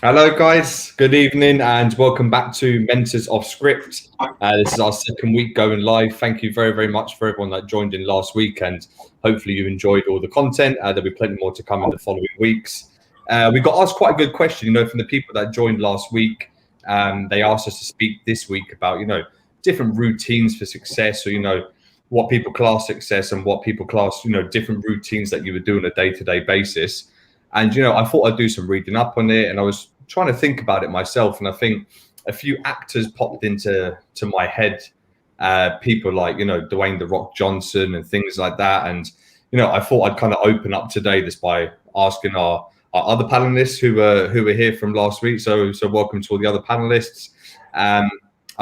Hello, guys. Good evening, and welcome back to Mentors of Script. This is our second week going live. Thank you very, very much for everyone that joined in last week, and hopefully you enjoyed all the content. There'll be plenty more to come in the following weeks. We got asked quite a good question, from the people that joined last week. They asked us to speak this week about, different routines for success, or what people class success and what people class, different routines that you would do on a day-to-day basis. And, I thought I'd do some reading up on it, and I was trying to think about it myself. And I think a few actors popped into my head, people like, Dwayne "The Rock" Johnson and things like that. And, I thought I'd kind of open up today this by asking our other panelists who were here from last week. So welcome to all the other panelists. I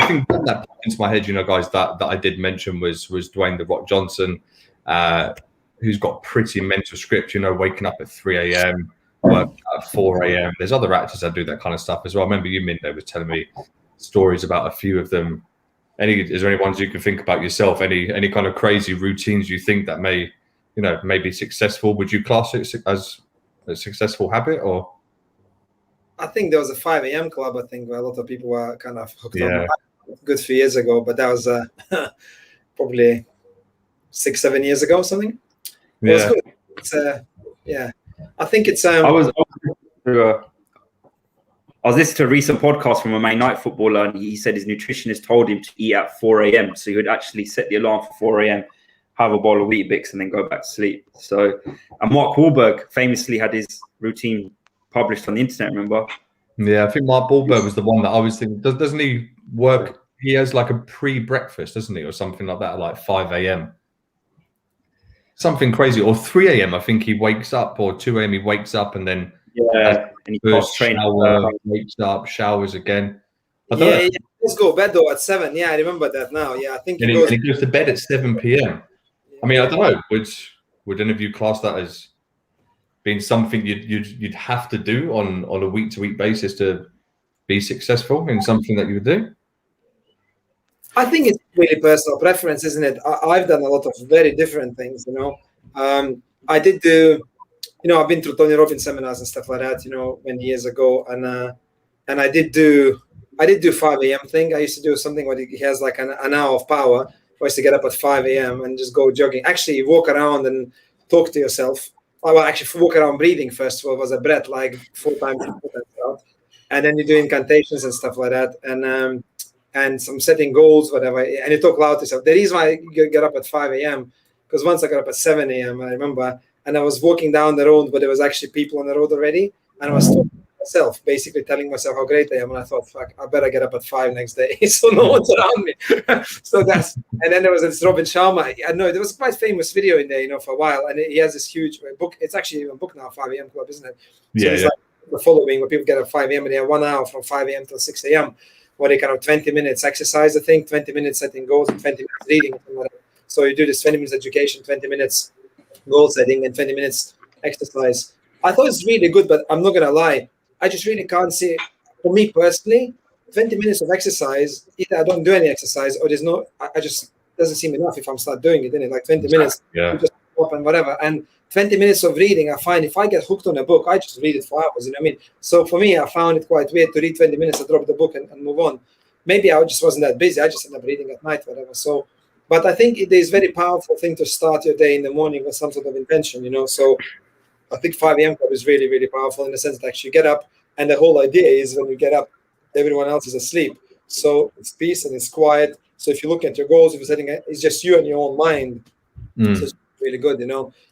think that popped into my head, guys, that I did mention was Dwayne "The Rock" Johnson, who's got pretty mental script, waking up at 3 a.m., work at 4 a.m. There's other actors that do that kind of stuff as well. I remember you, Minda, was telling me stories about a few of them. Is there any ones you can think about yourself? Any kind of crazy routines you think that may be successful? Would you class it as a successful habit, or? I think there was a 5 a.m. club, I think, where a lot of people were kind of hooked on a good few years ago, but that was probably 6-7 years ago or something. Yeah. It was good. I think it's. I was listening to a recent podcast from a Man United footballer, and he said his nutritionist told him to eat at 4 a.m. So he would actually set the alarm for 4 a.m., have a bowl of Weet-Bix, and then go back to sleep. So, and Mark Wahlberg famously had his routine published on the internet, remember? Yeah, I think Mark Wahlberg was the one that I was thinking. Doesn't he work? He has like a pre-breakfast, doesn't he, or something like that, like 5 a.m. Something crazy, or 3 a.m. I think he wakes up, or 2 a.m. he wakes up and then and he shower, wakes up, showers again. Let's go bed though at 7. Yeah, I remember that now. Yeah, I think he goes to bed at 7 p.m. I mean, I don't know. Would any of you class that as being something you'd have to do on a week-to-week basis to be successful in something that you would do? I think it's really personal preference, isn't it? I've done a lot of very different things, I did do, I've been through Tony Robbins seminars and stuff like that, many years ago. And I did do 5 a.m. thing. I used to do something where he has like an hour of power. I used to get up at 5 a.m. and just go jogging. Actually, walk around and talk to yourself. Well, actually, walk around breathing first of all. Was a breath like 4 times. And then you do incantations and stuff like that. And some setting goals, whatever, and you talk loud to yourself. The reason why I get up at 5 a.m. because once I got up at 7 a.m., I remember, and I was walking down the road, but there was actually people on the road already, and I was talking to myself, basically telling myself how great I am, and I thought, fuck, I better get up at 5 next day, so no one's around me. And then there was this Robin Sharma. I know there was a quite famous video in there, for a while, and he has this huge book. It's actually a book now, 5 a.m. Club, isn't it? So it's like the following, where people get up at 5 a.m. and they have 1 hour from 5 a.m. till 6 a.m. where they kind of 20 minutes exercise, I think, 20 minutes setting goals, and 20 minutes reading. So you do this 20 minutes education, 20 minutes goal setting, and 20 minutes exercise. I thought it's really good, but I'm not going to lie. I just really can't see, for me personally, 20 minutes of exercise, either I don't do any exercise, or there's no, I just, doesn't seem enough if I'm start doing it, like 20 minutes, you just up and whatever. And 20 minutes of reading, I find if I get hooked on a book, I just read it for hours, you know what I mean? So for me, I found it quite weird to read 20 minutes, I drop the book and move on. Maybe I just wasn't that busy. I just ended up reading at night, whatever. So, but I think it is very powerful thing to start your day in the morning with some sort of intention, So I think 5 a.m. club is really, really powerful in the sense that actually you get up, and the whole idea is when you get up, everyone else is asleep. So it's peace and it's quiet. So if you look at your goals, if you're setting it, it's just you and your own mind. So it's really good,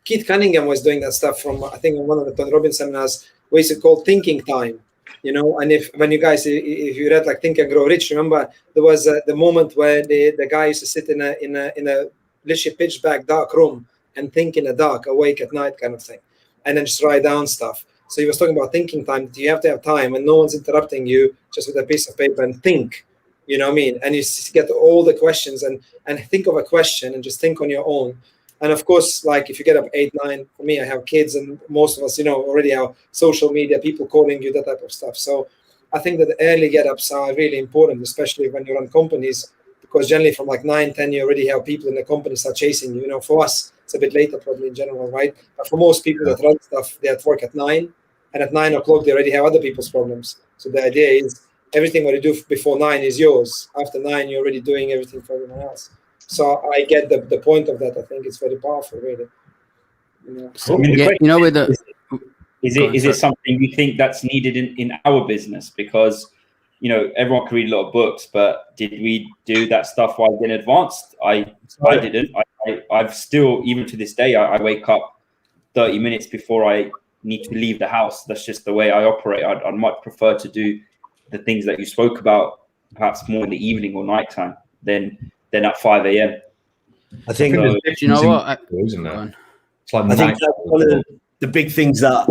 Keith Cunningham was doing that stuff from, I think, in one of the Tony Robbins seminars, where it's called thinking time, and if you read like Think and Grow Rich, remember there was the moment where the guy used to sit in a literally pitch black dark room and think in the dark, awake at night kind of thing, and then just write down stuff. So he was talking about thinking time. You have to have time and no one's interrupting you, just with a piece of paper, and think, you know what I mean? And you get all the questions and think of a question and just think on your own. And of course, like if you get up 8, 9, for me, I have kids, and most of us, already have social media, people calling you, that type of stuff. So I think that the early get-ups are really important, especially when you run companies, because generally from like 9, 10, you already have people in the company start chasing you. For us, it's a bit later probably in general, right? But for most people that run stuff, they at work at 9, and at 9 o'clock they already have other people's problems. So the idea is everything what you do before 9 is yours. After 9, you're already doing everything for everyone else. So I get the point of that. I think it's very powerful, really. So, I mean, with the is it something you think that's needed in our business? Because everyone can read a lot of books, but did we do that stuff while getting advanced? I didn't. I've still, even to this day, I wake up 30 minutes before I need to leave the house. That's just the way I operate. I'd much prefer to do the things that you spoke about, perhaps more in the evening or nighttime than at 5 a.m. I think. Do you know what? Isn't it? I think that's one of the big things that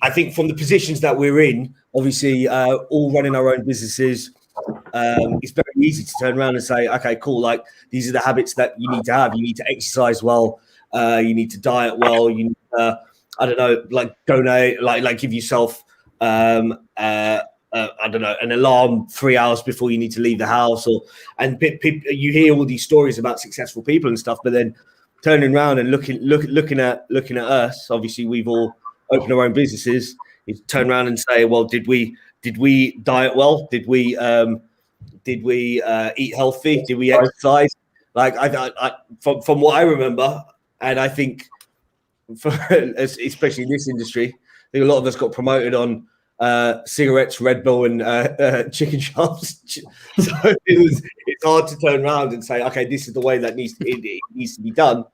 I think from the positions that we're in, obviously, all running our own businesses, it's very easy to turn around and say, okay, cool. Like, these are the habits that you need to have. You need to exercise well. You need to diet well. You need to, I don't know, like donate, like give yourself, I don't know, an alarm 3 hours before you need to leave the house. And you hear all these stories about successful people and stuff, but then turning around and looking at us, obviously we've all opened our own businesses. You turn around and say, well, did we diet well? Did we eat healthy? Did we exercise? Like I from what I remember, and I think especially in this industry, I think a lot of us got promoted on cigarettes, Red Bull, and chicken chops. So it's hard to turn around and say, okay, this is the way that it needs to be done.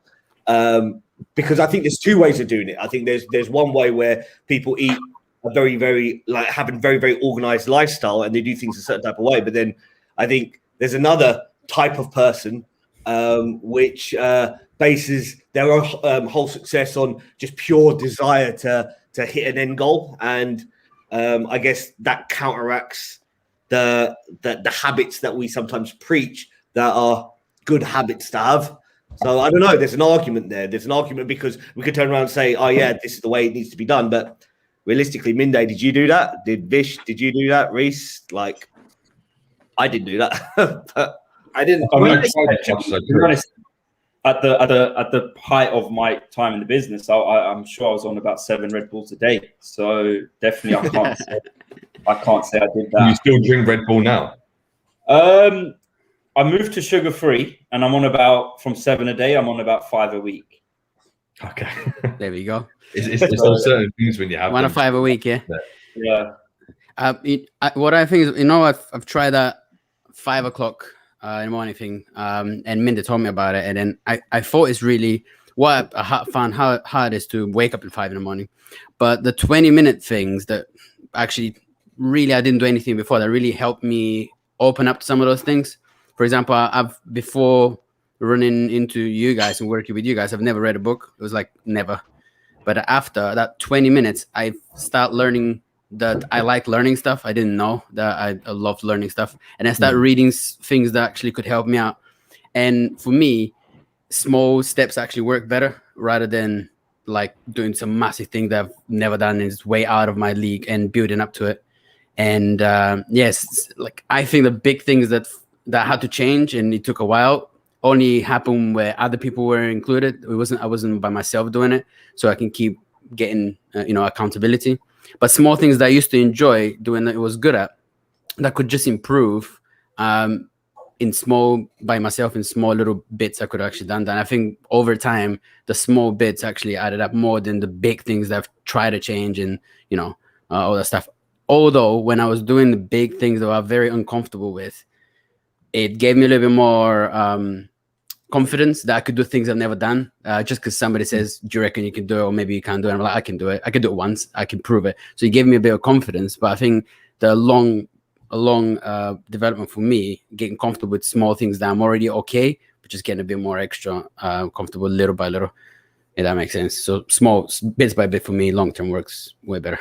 Because I think there's two ways of doing it. I think there's one way where people eat a very, very, like, having very, very organized lifestyle and they do things a certain type of way. But then I think there's another type of person which bases their whole success on just pure desire to hit an end goal. And I guess that counteracts the habits that we sometimes preach that are good habits to have. So I don't know. There's an argument there. There's an argument because we could turn around and say, oh, yeah, this is the way it needs to be done. But realistically, Minde, did you do that? Did Vish, did you do that? Reese? Like, I didn't do that. But I didn't. I mean, to be honest, at the height of my time in the business, I'm sure I was on about 7 Red Bulls a day. So definitely, I can't say I did that. You still drink Red Bull now? I moved to sugar-free, and I'm on about, from 7 a day, I'm on about 5 a week. Okay. There we go. It's on certain things when you have 1 or 5 a week, yeah. Yeah. What I think is, I've tried that 5 o'clock in the morning thing, and Minda told me about it, and then I thought it's really what I found how hard it is to wake up at 5 in the morning, but the 20-minute things that actually really I didn't do anything before that really helped me open up to some of those things. For example, I've before running into you guys and working with you guys, I've never read a book. It was like never. But after that 20 minutes, I start learning that I like learning stuff. I didn't know that I loved learning stuff. And I start reading things that actually could help me out. And for me, small steps actually work better rather than like doing some massive thing that I've never done and it's way out of my league and building up to it. And yes, like I think the big things that had to change and it took a while only happened where other people were included. I wasn't by myself doing it, so I can keep getting accountability. But small things that I used to enjoy doing that I was good at that could just improve in small by myself in small little bits I could actually done that. I think over time the small bits actually added up more than the big things that I've tried to change and all that stuff. Although when I was doing the big things that I was very uncomfortable with, it gave me a little bit more confidence that I could do things I've never done. Just because somebody says, "Do you reckon you can do it?" or maybe you can't do it. I'm like, I can do it. I can do it once. I can prove it. So it gave me a bit of confidence. But I think the long development for me, getting comfortable with small things that I'm already okay, but just getting a bit more extra comfortable little by little. Yeah, that makes sense. So small bits by bit for me, long term works way better.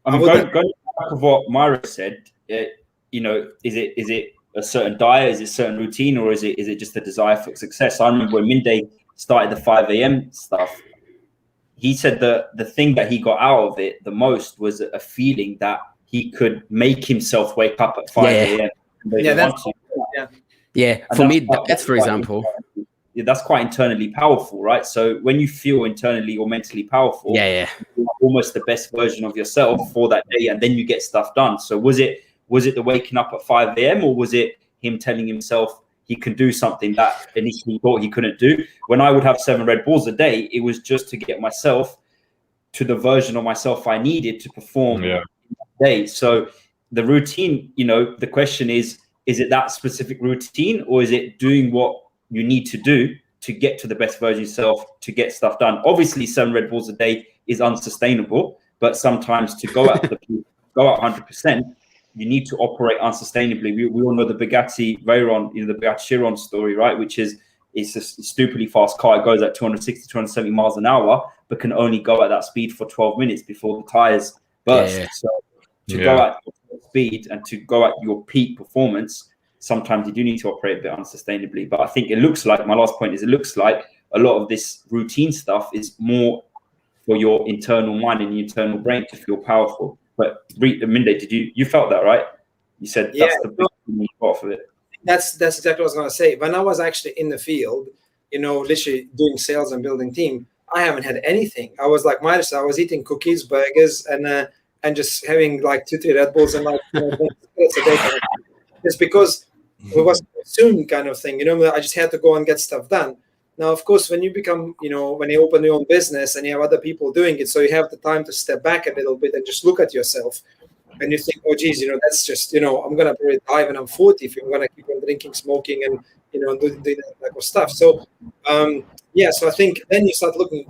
I'm going back of what Myra said. Is it a certain diet, is it a certain routine, or is it just a desire for success? I remember when Minde started the 5 a.m. stuff, he said that the thing that he got out of it the most was a feeling that he could make himself wake up at 5 a.m. Yeah, for me, that's for example. that's quite internally powerful, right? So when you feel internally or mentally powerful, Yeah. you're almost the best version of yourself for that day, and then you get stuff done. So was it the waking up at 5 a.m. or was it him telling himself he could do something that initially thought he couldn't do? When I would have 7 Red Bulls a day, it was just to get myself to the version of myself I needed to perform that day. So the routine, the question is it that specific routine, or is it doing what you need to do to get to the best version of yourself, to get stuff done? Obviously 7 Red Bulls a day is unsustainable, but sometimes to go out 100%, you need to operate unsustainably. We all know the Bugatti Veyron, the Bugatti Chiron story, right? Which is, it's a stupidly fast car. It goes at 260, 270 miles an hour, but can only go at that speed for 12 minutes before the tires burst. Yeah. So to go at speed and to go at your peak performance, sometimes you do need to operate a bit unsustainably. But I think it looks like, my last point is, it looks like a lot of this routine stuff is more for your internal mind and your internal brain to feel powerful. But Minde, you felt that, right? You said that's the big thing you got off of it. That's exactly what I was going to say. When I was actually in the field, literally doing sales and building team, I haven't had anything. I was like Myers, I was eating cookies, burgers, and just having like 2-3 Red Bulls and like cigarettes a day. It's because it was soon kind of thing. I just had to go and get stuff done. Now, of course, when you become, when you open your own business and you have other people doing it, so you have the time to step back a little bit and just look at yourself. And you think, oh, geez, that's just, I'm going to probably die when I'm 40 if I'm going to keep on drinking, smoking, and, doing that type of stuff. So, so I think then you start looking,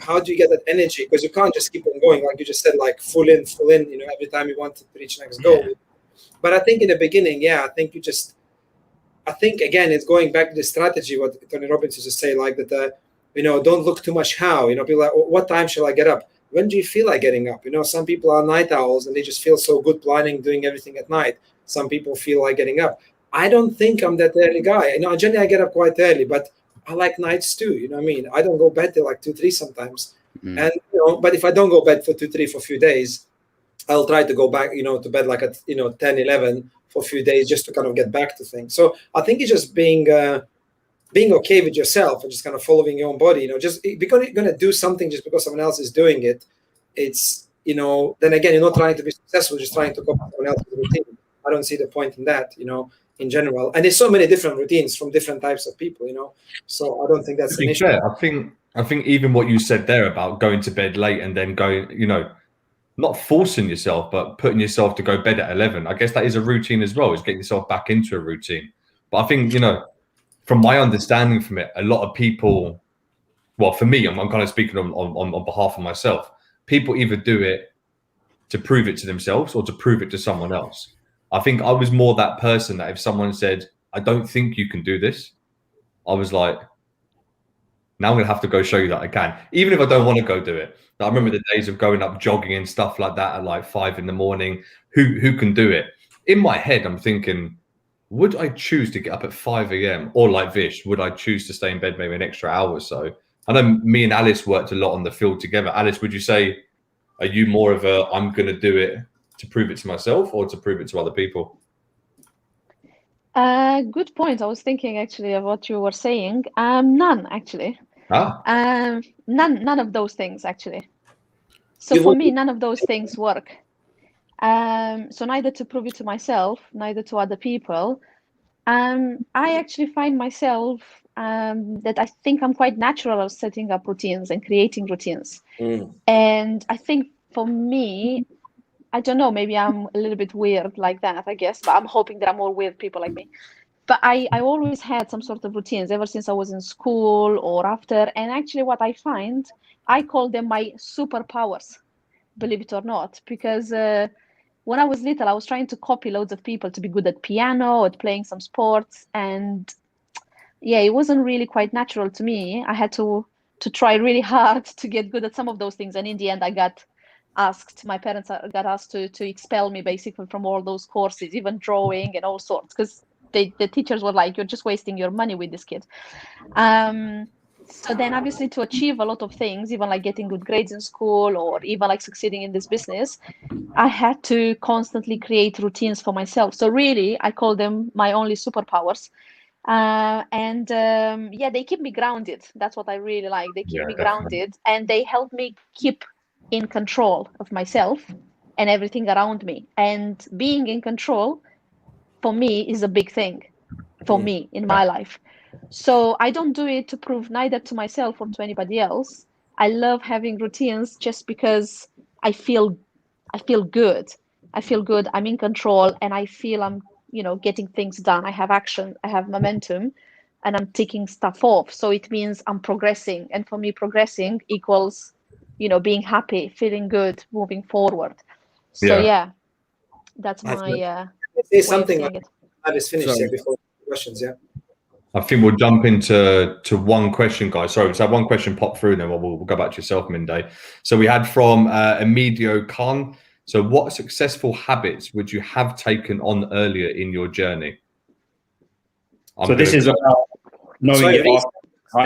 how do you get that energy? Because you can't just keep on going, like you just said, like full in, every time you want to reach next goal. But I think in the beginning, I think, again, it's going back to the strategy, what Tony Robbins used to say, like that, don't look too much how. People are like, what time shall I get up? When do you feel like getting up? Some people are night owls and they just feel so good planning, doing everything at night. Some people feel like getting up. I don't think I'm that early guy. Generally I get up quite early, but I like nights too. You know what I mean? I don't go bed till like 2-3 sometimes. And, but if I don't go bed for 2-3 for a few days, I'll try to go back, to bed like at, 10-11 for a few days just to kind of get back to things. So I think it's just being okay with yourself and just kind of following your own body, just because you're going to do something just because someone else is doing it. It's, then again, you're not trying to be successful, just trying to copy someone else's routine. I don't see the point in that, in general. And there's so many different routines from different types of people, so I don't think that's an issue. I think even what you said there about going to bed late and then going, not forcing yourself, but putting yourself to go bed at 11. I guess that is a routine as well, is getting yourself back into a routine. But I think, from my understanding from it, a lot of people, well, for me, I'm kind of speaking on behalf of myself. People either do it to prove it to themselves or to prove it to someone else. I think I was more that person that if someone said, I don't think you can do this, I was like, now I'm going to have to go show you that I can, even if I don't want to go do it. I remember the days of going up jogging and stuff like that at like 5 in the morning. Who can do it? In my head, I'm thinking, would I choose to get up at 5 a.m. or like Vish? Would I choose to stay in bed maybe an extra hour or so? I know me and Alice worked a lot on the field together. Alice, would you say, are you more of a, I'm going to do it to prove it to myself or to prove it to other people? Good point. I was thinking actually of what you were saying. None actually. None of those things actually. So for me, none of those things work. So neither to prove it to myself, neither to other people. I actually find myself that I think I'm quite natural at setting up routines and creating routines. And I think for me, I don't know, maybe I'm a little bit weird like that, I guess, but I'm hoping there are more weird people like me. But I always had some sort of routines ever since I was in school or after. And actually what I find, I call them my superpowers, believe it or not, because when I was little, I was trying to copy loads of people to be good at piano, at playing some sports. And yeah, it wasn't really quite natural to me. I had to try really hard to get good at some of those things. And in the end, I got asked, my parents got asked to expel me basically from all those courses, even drawing and all sorts, because the teachers were like, you're just wasting your money with this kid. So then obviously to achieve a lot of things, even like getting good grades in school or even like succeeding in this business, I had to constantly create routines for myself. So really, I call them my only superpowers. Yeah, they keep me grounded. That's what I really like. They keep me grounded, and they help me keep in control of myself and everything around me. And being in control for me is a big thing for me in my life. So I don't do it to prove neither to myself or to anybody else. I love having routines just because I feel good. I feel good. I'm in control, and I feel I'm, getting things done. I have action, I have momentum, and I'm ticking stuff off. So it means I'm progressing. And for me, progressing equals, being happy, feeling good, moving forward. So yeah, that's my say something like I just finished here before questions. Yeah. I think we'll jump into one question, guys. Sorry, so one question popped through, and then we'll go back to yourself, Minde. So we had from Emidio Khan. So what successful habits would you have taken on earlier in your journey? So this is about knowing your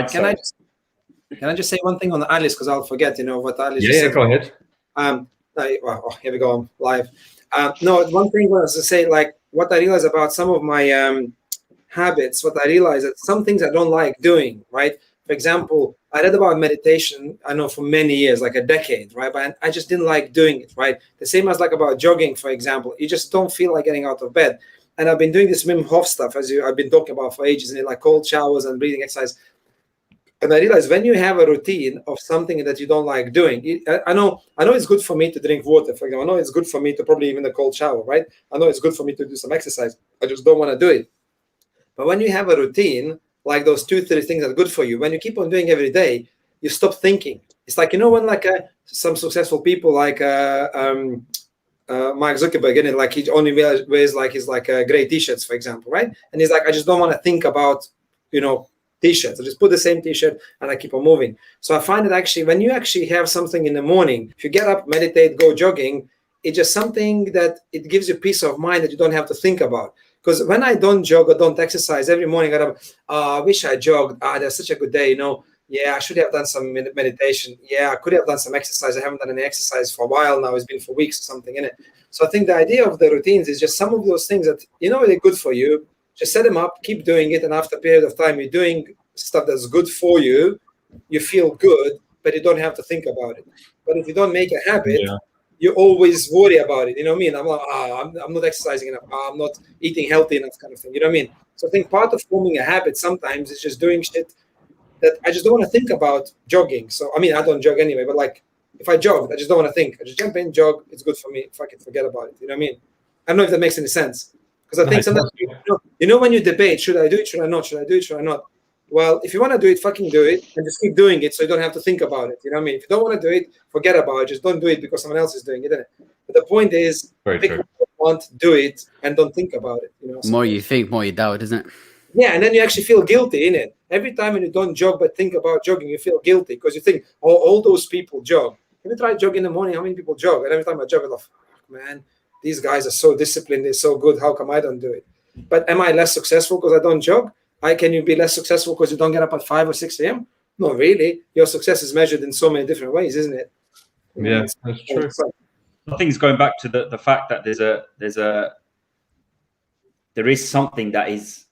Can I just say one thing on Alice, because I'll forget, what Alice just said. Go ahead. Here we go, I'm live. No, one thing was to say, like, what I realized about some of my habits, what I realized that some things I don't like doing, right? For example, I read about meditation, I know, for many years, like a decade, right? But I just didn't like doing it, right? The same as like about jogging, for example. You just don't feel like getting out of bed. And I've been doing this Wim Hof stuff, I've been talking about for ages, and like cold showers and breathing exercise. And I realized when you have a routine of something that you don't like doing, I know it's good for me to drink water, for example. I know it's good for me to probably even a cold shower, right? I know it's good for me to do some exercise. I just don't want to do it. But when you have a routine, like those 2-3 things that are good for you, when you keep on doing every day, you stop thinking. It's like, when like some successful people like Mark Zuckerberg, and like he only wears like his gray t-shirts, for example, right? And he's like, I just don't want to think about, t-shirts. I just put the same t-shirt and I keep on moving. So I find that actually, when you actually have something in the morning, if you get up, meditate, go jogging, it's just something that it gives you peace of mind that you don't have to think about. Because when I don't jog or don't exercise every morning, I wish I jogged. That's such a good day, Yeah, I should have done some meditation. Yeah, I could have done some exercise. I haven't done any exercise for a while now. It's been for weeks or something, innit? So I think the idea of the routines is just some of those things that, they're good for you. Just set them up, keep doing it. And after a period of time, you're doing stuff that's good for you. You feel good, but you don't have to think about it. But if you don't make a habit, you always worry about it. You know what I mean? I'm like, I'm not exercising enough. I'm not eating healthy enough, kind of thing. You know what I mean? So I think part of forming a habit sometimes is just doing shit that I just don't want to think about jogging. So, I don't jog anyway, but like if I jog, I just don't want to think. I just jump in, jog. It's good for me. Fucking forget about it. You know what I mean? I don't know if that makes any sense. Because I think sometimes, when you debate, should I do it? Should I not? Should I do it? Should I not? Well, if you want to do it, fucking do it, and just keep doing it so you don't have to think about it. You know what I mean? If you don't want to do it, forget about it. Just don't do it because someone else is doing it. But the point is, pick what you want, do it, and don't think about it. More you think, more you doubt, isn't it? Yeah, and then you actually feel guilty, innit? Every time when you don't jog but think about jogging, you feel guilty because you think, all those people jog. Have you tried jogging in the morning? How many people jog? And every time I jog, I'm like, fuck, man, these guys are so disciplined. They're so good. How come I don't do it? But am I less successful because I don't jog? Can you be less successful because you don't get up at 5 or 6 a.m.? No, really. Your success is measured in so many different ways, isn't it? Yeah, that's true. I think it's going back to the fact that there is something that is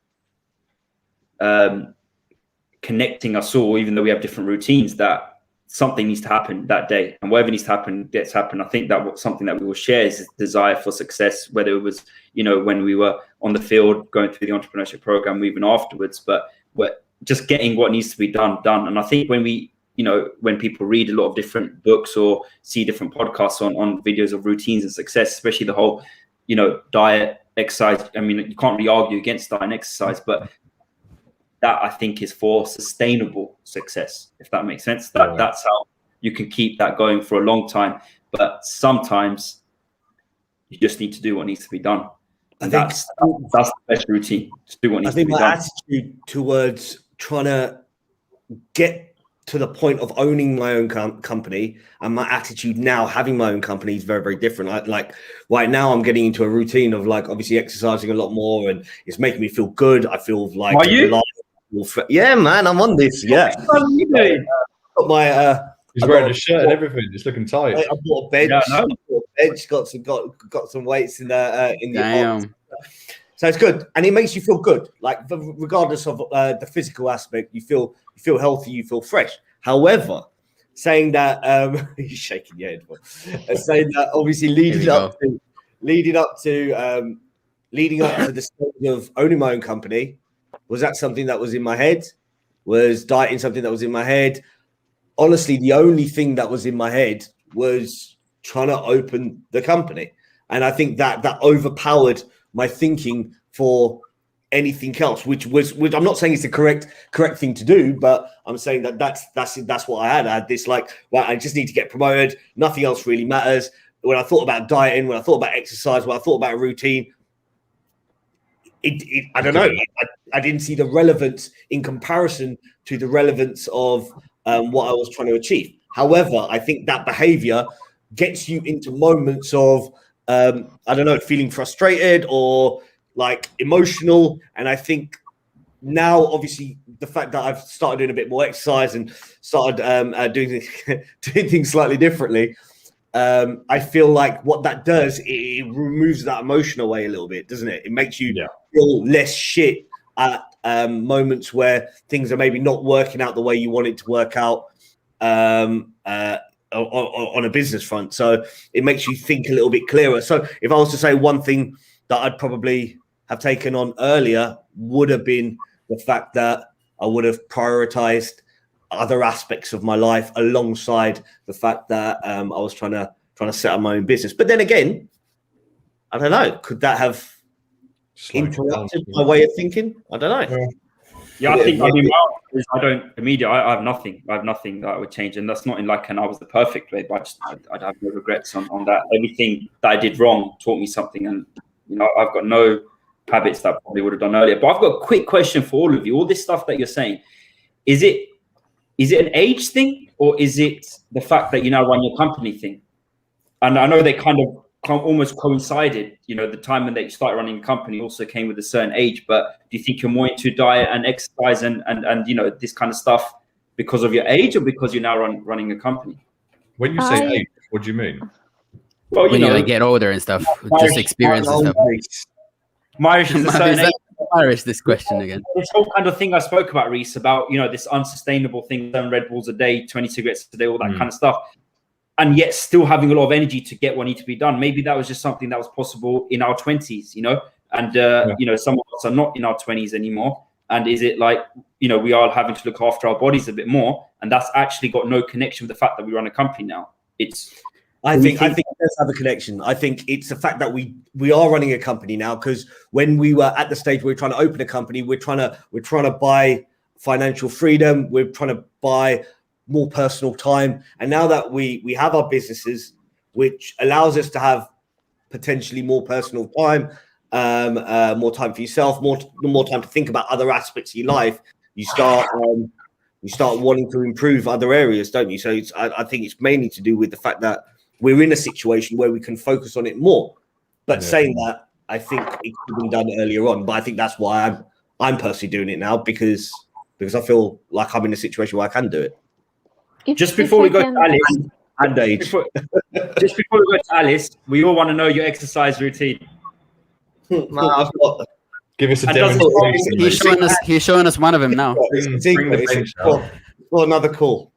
connecting us all, even though we have different routines, that something needs to happen that day, and whatever needs to happen gets happen. I think that something that we will share is desire for success, whether it was when we were on the field going through the entrepreneurship program, even afterwards, but we're just getting what needs to be done. And I think when we when people read a lot of different books or see different podcasts on videos of routines and success, especially the whole diet, exercise, you can't really argue against diet and exercise, but that I think is for sustainable success, if that makes sense. That's how you can keep that going for a long time. But sometimes you just need to do what needs to be done. And that's the best routine. Just do what needs to be done. I think my attitude towards trying to get to the point of owning my own company and my attitude now having my own company is very, very different. Like right now I'm getting into a routine of like obviously exercising a lot more, and it's making me feel good. I feel like are you? Yeah, man, I'm on this. Yeah. What are you doing? Got my he's wearing a shirt and everything. It's looking tight. I bought a bench. Got some weights in the Damn. So it's good, and it makes you feel good. Like regardless of the physical aspect, you feel healthy, you feel fresh. However, saying that you're shaking your head, saying that obviously leading up to the stage of owning my own company, was that something that was in my head? Was dieting something that was in my head? Honestly, the only thing that was in my head was trying to open the company, and I think that overpowered my thinking for anything else, which I'm not saying it's the correct thing to do, but I'm saying that's what I had. I had this like, well, I just need to get promoted. Nothing else really matters. When I thought about dieting, when I thought about exercise, when I thought about a routine, I don't know. I didn't see the relevance in comparison to the relevance of what I was trying to achieve. However, I think that behavior gets you into moments of I don't know, feeling frustrated or like emotional. And I think now, obviously, the fact that I've started doing a bit more exercise and started doing things slightly differently, I feel like what that does, it removes that emotion away a little bit, doesn't it? It makes you feel less shit at moments where things are maybe not working out the way you want it to work out on a business front. So it makes you think a little bit clearer. So if I was to say one thing that I'd probably have taken on earlier, would have been the fact that I would have prioritized other aspects of my life alongside the fact that I was trying to set up my own business. But then again, I don't know, could that have interrupted my way of thinking? I don't know. Yeah, I think I have nothing that I would change, and that's not in like I was the perfect way, but I'd have no regrets on that. Everything that I did wrong taught me something, and I've got no habits that I probably would have done earlier. But I've got a quick question for all of you. All this stuff that you're saying, is it an age thing, or is it the fact that you now run your company thing? And I know they kind of almost coincided. The time when they started running a company also came with a certain age. But do you think you're more into diet and exercise and this kind of stuff because of your age, or because you're now running a company? When you say age, what do you mean? Well, when you get older and stuff, just experience and stuff. Marish is a certain age. Irish this question again. This whole kind of thing I spoke about, Reese, about this unsustainable thing, 7 Red Bulls a day, 20 cigarettes a day, all that kind of stuff, and yet still having a lot of energy to get what needs to be done. Maybe that was just something that was possible in our 20s, and some of us are not in our 20s anymore. And is it like we are having to look after our bodies a bit more, and that's actually got no connection with the fact that we run a company now? I think it does have a connection. I think it's the fact that we are running a company now, because when we were at the stage where we're trying to open a company, we're trying to buy financial freedom, we're trying to buy more personal time. And now that we have our businesses, which allows us to have potentially more personal time, more time for yourself, more time to think about other aspects of your life, you start wanting to improve other areas, don't you? So I think it's mainly to do with the fact that we're in a situation where we can focus on it more. But saying that, I think it could have been done earlier on. But I think that's why I'm personally doing it now, because I feel like I'm in a situation where I can do it. Just before we go to Alice, and age. Just before we go to Alice, we all want to know your exercise routine. I've got. Give us a demonstration. He's showing us one of them now. It's for another call.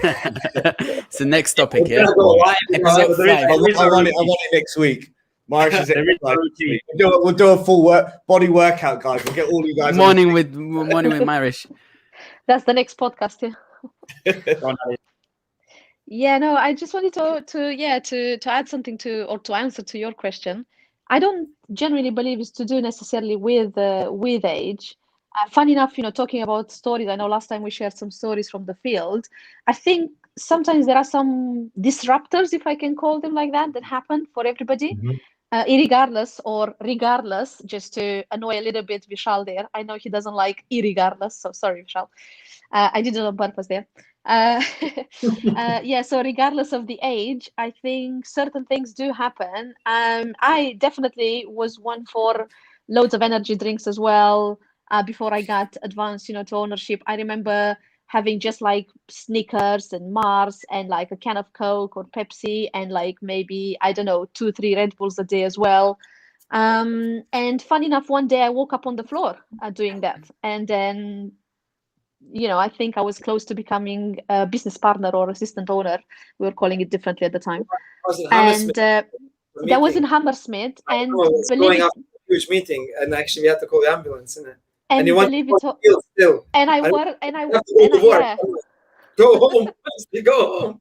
It's the next topic. Yeah. I want it next week. Marish is we'll do a full body workout, guys. We'll get all you guys. Morning with Marish. That's the next podcast. Yeah. No, I just wanted to add something to answer to your question. I don't genuinely believe it's to do necessarily with age. Funny enough, talking about stories, I know last time we shared some stories from the field. I think sometimes there are some disruptors, if I can call them like that happen for everybody, irregardless or regardless, just to annoy a little bit Vishal there. I know he doesn't like irregardless, so sorry, Vishal. I did it on purpose there. So regardless of the age, I think certain things do happen. I definitely was one for loads of energy drinks as well. Before I got advanced, to ownership. I remember having just like Snickers and Mars and like a can of Coke or Pepsi and like maybe, I don't know, 2-3 Red Bulls a day as well. And fun enough, one day I woke up on the floor doing that. And then, I think I was close to becoming a business partner or assistant owner. We were calling it differently at the time. And that was in Hammersmith. And believe it, a huge meeting, and actually we had to call the ambulance, isn't it? And you believe it, still. And I work, and I yeah. Go home. Go home.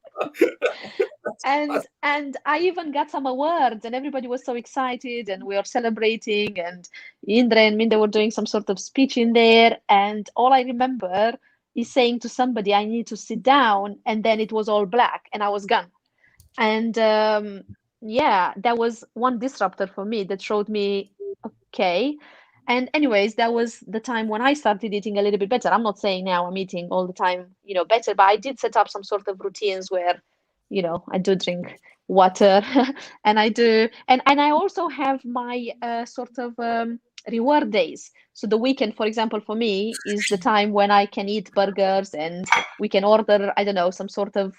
And I even got some awards, and everybody was so excited, and we were celebrating, and Indra and Minda were doing some sort of speech in there, and all I remember is saying to somebody, I need to sit down, and then it was all black, and I was gone. And that was one disruptor for me that showed me, okay. And anyways, that was the time when I started eating a little bit better. I'm not saying now I'm eating all the time, better, but I did set up some sort of routines where, I do drink water and I do, and I also have my sort of reward days. So the weekend, for example, for me is the time when I can eat burgers and we can order, I don't know, some sort of,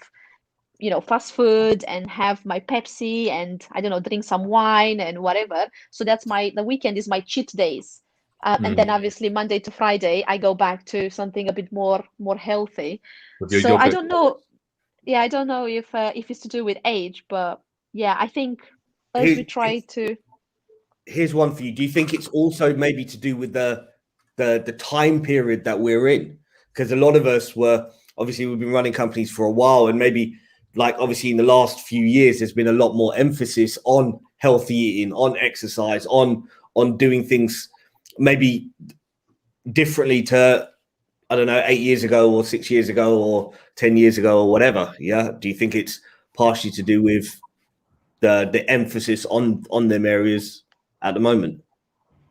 fast food and have my Pepsi and I don't know, drink some wine and whatever. So that's the weekend is my cheat days. And then obviously Monday to Friday, I go back to something a bit more healthy. So I don't know. Yeah, I don't know if it's to do with age, but yeah, I think as we try to. Here's one for you. Do you think it's also maybe to do with the time period that we're in? Because a lot of us we've been running companies for a while, and maybe obviously in the last few years, there's been a lot more emphasis on healthy eating, on exercise, on doing things maybe differently to, I don't know, 8 years ago or 6 years ago or 10 years ago or whatever. Yeah. Do you think it's partially to do with the emphasis on them areas at the moment?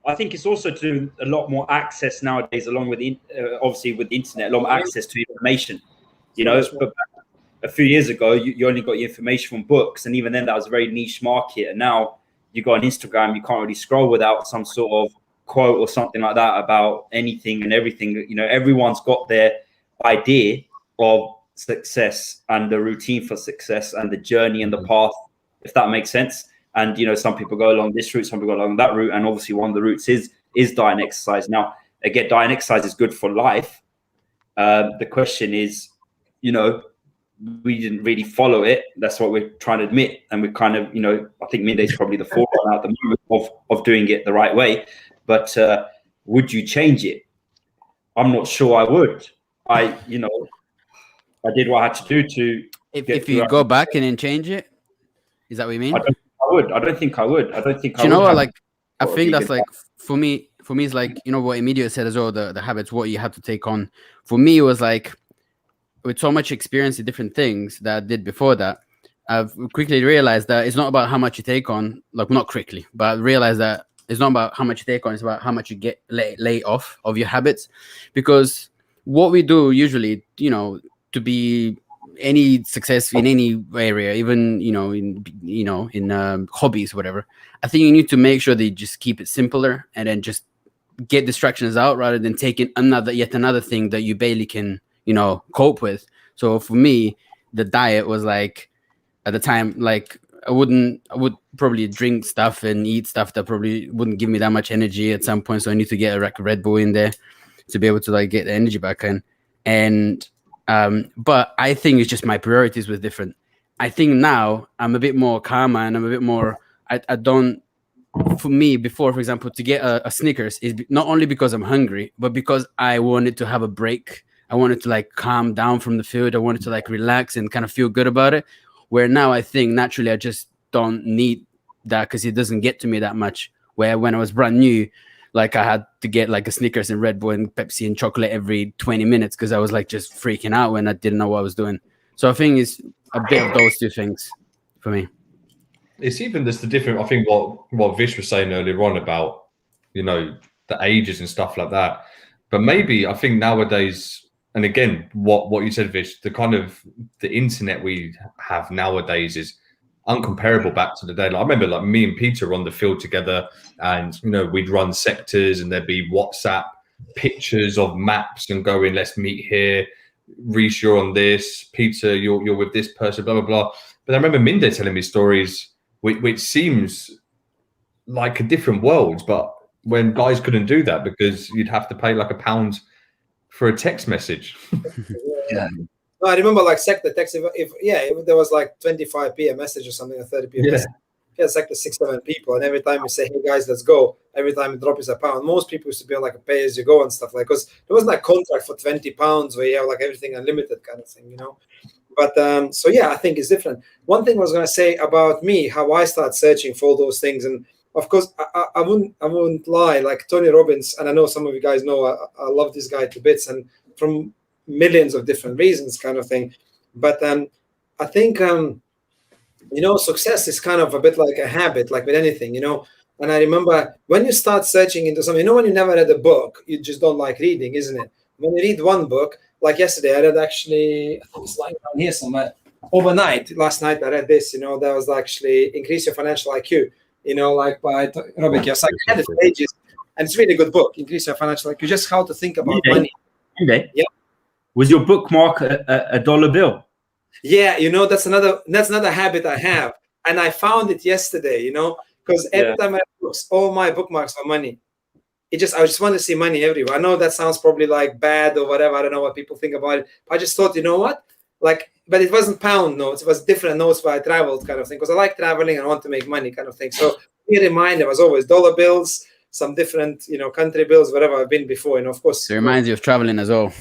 I think it's also to do a lot more access nowadays, along with obviously with the internet, a lot more access to information. But a few years ago, you only got your information from books, and even then, that was a very niche market. And now you go on Instagram, you can't really scroll without some sort of quote or something like that about anything and everything. Everyone's got their idea of success and the routine for success and the journey and the path, if that makes sense. And some people go along this route, some people go along that route, and obviously one of the routes is diet and exercise. Now, again, diet and exercise is good for life. The question is, we didn't really follow it. That's what we're trying to admit, and we kind of, I think Minday's probably the forefront at the moment of doing it the right way. But would you change it? I'm not sure I would. I did what I had to do to. If you go back and then change it, is that what you mean? I don't think I would. I don't think. Do you know what? I think that's for me. For me, it's what Emilio said as well. The habits, what you have to take on. For me, it was with so much experience in different things that I did before that, I've quickly realized that it's not about how much you take on. Not quickly, but I realized that it's not about how much you take on. It's about how much you get lay off of your habits, because what we do usually, to be any success in any area, even in hobbies, whatever. I think you need to make sure that you just keep it simpler and then just get distractions out rather than taking yet another thing that you barely can cope with. So for me, the diet was at the time, I would probably drink stuff and eat stuff that probably wouldn't give me that much energy at some point. So I need to get a Red Bull in there to be able to get the energy back in. And but I think it's just my priorities was different. I think now I'm a bit more calmer and I'm a bit more. I don't. For me, before, for example, to get a Snickers is not only because I'm hungry, but because I wanted to have a break. I wanted to calm down from the food. I wanted to relax and kind of feel good about it. Where now I think naturally I just don't need that because it doesn't get to me that much. Where when I was brand new, I had to get a Snickers and Red Bull and Pepsi and chocolate every 20 minutes because I was just freaking out when I didn't know what I was doing. So I think it's a bit of those two things for me. It's even just the different. I think what Vish was saying earlier on about the ages and stuff like that. But maybe I think nowadays. And again, what you said, Vish, the kind of the internet we have nowadays is uncomparable back to the day. I remember me and Peter were on the field together and, we'd run sectors and there'd be WhatsApp pictures of maps and going, let's meet here. Reece, you're on this. Peter, you're with this person, blah, blah, blah. But I remember Minday telling me stories which seems like a different world. But when guys couldn't do that because you'd have to pay like £1 for a text message. Yeah. No, I remember like sec the text if there was like 25p a message or something, or 30p a message. Yeah, it's like the 6-7 people, and every time you say, "Hey guys, let's go," every time it drops £1. Most people used to be on like a pay as you go and stuff like, because there wasn't like contract for £20 where you have like everything unlimited kind of thing, you know. But so yeah, I think it's different. One thing I was gonna say about me, how I start searching for all those things, and of course I wouldn't lie. Like Tony Robbins, and I know some of you guys know I love this guy to bits, and from millions of different reasons, kind of thing. But I think you know, success is kind of a bit like a habit, like with anything, you know. And I remember when you start searching into something, you know, when you never read a book, you just don't like reading, isn't it? When you read one book, like yesterday, I read actually, I think it's lying down here somewhere. Overnight, last night, I read this, you know, that was actually Increase Your Financial IQ, you know, like by Robert Kiyosaki. I had it for ages, and it's a really good book, Increase Your Financial IQ, just how to think about money. Okay. Yeah. Was your bookmark a dollar bill? Yeah, you know, that's another habit I have, and I found it yesterday. You know, because every time I read books, all my bookmarks are money. I just want to see money everywhere. I know that sounds probably like bad or whatever. I don't know what people think about it. I just thought, you know what, like, but it wasn't pound notes. It was different notes where I traveled, kind of thing. Because I like traveling and I want to make money, kind of thing. So bear in mind, there was always dollar bills, some different, you know, country bills, whatever I've been before. And of course, it reminds you of traveling as well.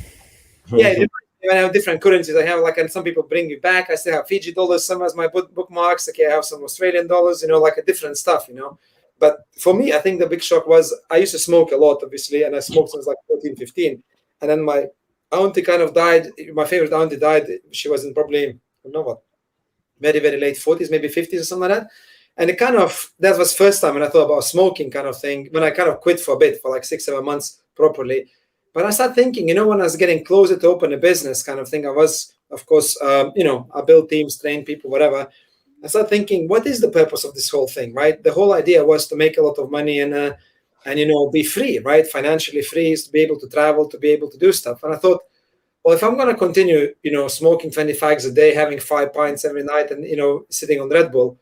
Yeah. I have different currencies. I have like, and some people bring me back. I still have Fiji dollars, some as my bookmarks. Okay, I have some Australian dollars, you know, like a different stuff, you know. But for me, I think the big shock was I used to smoke a lot, obviously, and I smoked since like 14, 15. And then my auntie kind of died. My favorite auntie died. She was in probably, I don't know what, very, very late 40s, maybe 50s or something like that. And it kind of, that was first time when I thought about smoking kind of thing, when I kind of quit for a bit, for like 6-7 months properly. But I started thinking, you know, when I was getting closer to open a business kind of thing, I was, of course, you know, I built teams, train people, whatever. I started thinking, what is the purpose of this whole thing, right? The whole idea was to make a lot of money and you know, be free, right? Financially free, is to be able to travel, to be able to do stuff. And I thought, well, if I'm going to continue, you know, smoking 20 fags a day, having 5 pints every night and, you know, sitting on Red Bull,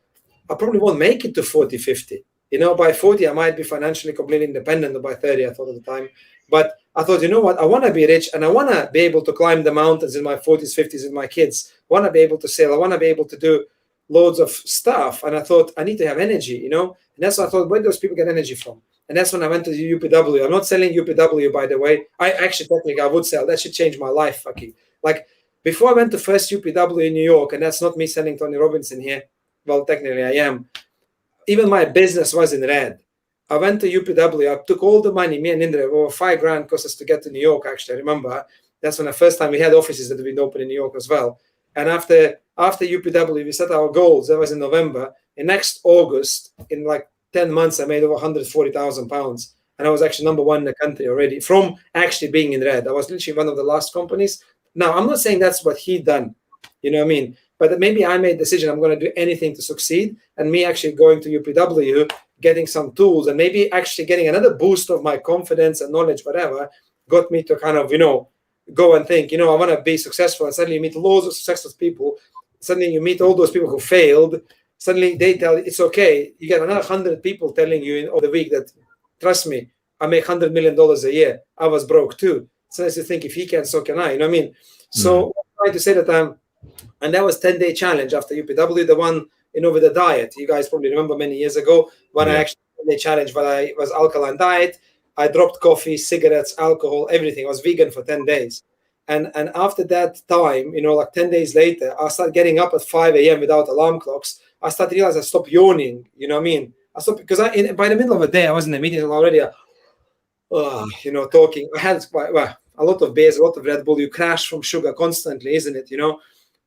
I probably won't make it to 40, 50. You know, by 40, I might be financially completely independent, or by 30, I thought at the time. But I thought, you know what, I want to be rich and I want to be able to climb the mountains in my 40s, 50s with my kids. I want to be able to sail. I want to be able to do loads of stuff. And I thought, I need to have energy, you know. And that's what I thought, where do those people get energy from? And that's when I went to the UPW. I'm not selling UPW, by the way. I actually, technically, I would sell. That should change my life, fucking. Like, before I went to first UPW in New York, and that's not me selling Tony Robbins in here. Well, technically, I am. Even my business was in red. I went to UPW. I took all the money, me and Indra, over $5,000 cost us to get to New York, actually. I remember that's when the first time we had offices that had been open in New York as well. And after UPW, we set our goals. That was in November. In next August, in like 10 months, I made over £140,000. And I was actually number one in the country already from actually being in red. I was literally one of the last companies. Now, I'm not saying that's what he done. You know what I mean? But maybe I made a decision I'm going to do anything to succeed. And me actually going to UPW, getting some tools, and maybe actually getting another boost of my confidence and knowledge, whatever, got me to kind of, you know, go and think, you know, I want to be successful. And suddenly you meet loads of successful people. Suddenly you meet all those people who failed. Suddenly they tell you it's okay. You get another 100 people telling you in the week that, trust me, I make $100 million a year. I was broke too. So as you think, if he can, so can I. You know what I mean? So I'm trying to say that and that was 10-day challenge after UPW, the one, you know, with the diet. You guys probably remember many years ago when I actually did the challenge, when I was alkaline diet. I dropped coffee, cigarettes, alcohol, everything. I was vegan for 10 days. And after that time, you know, like 10 days later, I started getting up at 5 a.m. without alarm clocks. I started realizing I stopped yawning. You know what I mean? I stopped because by the middle of the day, I was in the meeting already, you know, talking. I had a lot of beers, a lot of Red Bull. You crash from sugar constantly, isn't it? You know?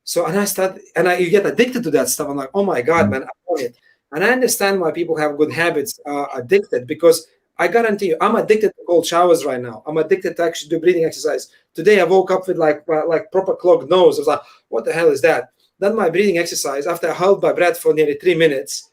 So, you get addicted to that stuff. I'm like, oh my God, man, I want it. And I understand why people have good habits are addicted, because I guarantee you, I'm addicted to cold showers right now. I'm addicted to actually do breathing exercise. Today, I woke up with like proper clogged nose. I was like, what the hell is that? Then my breathing exercise, after I held my breath for nearly 3 minutes,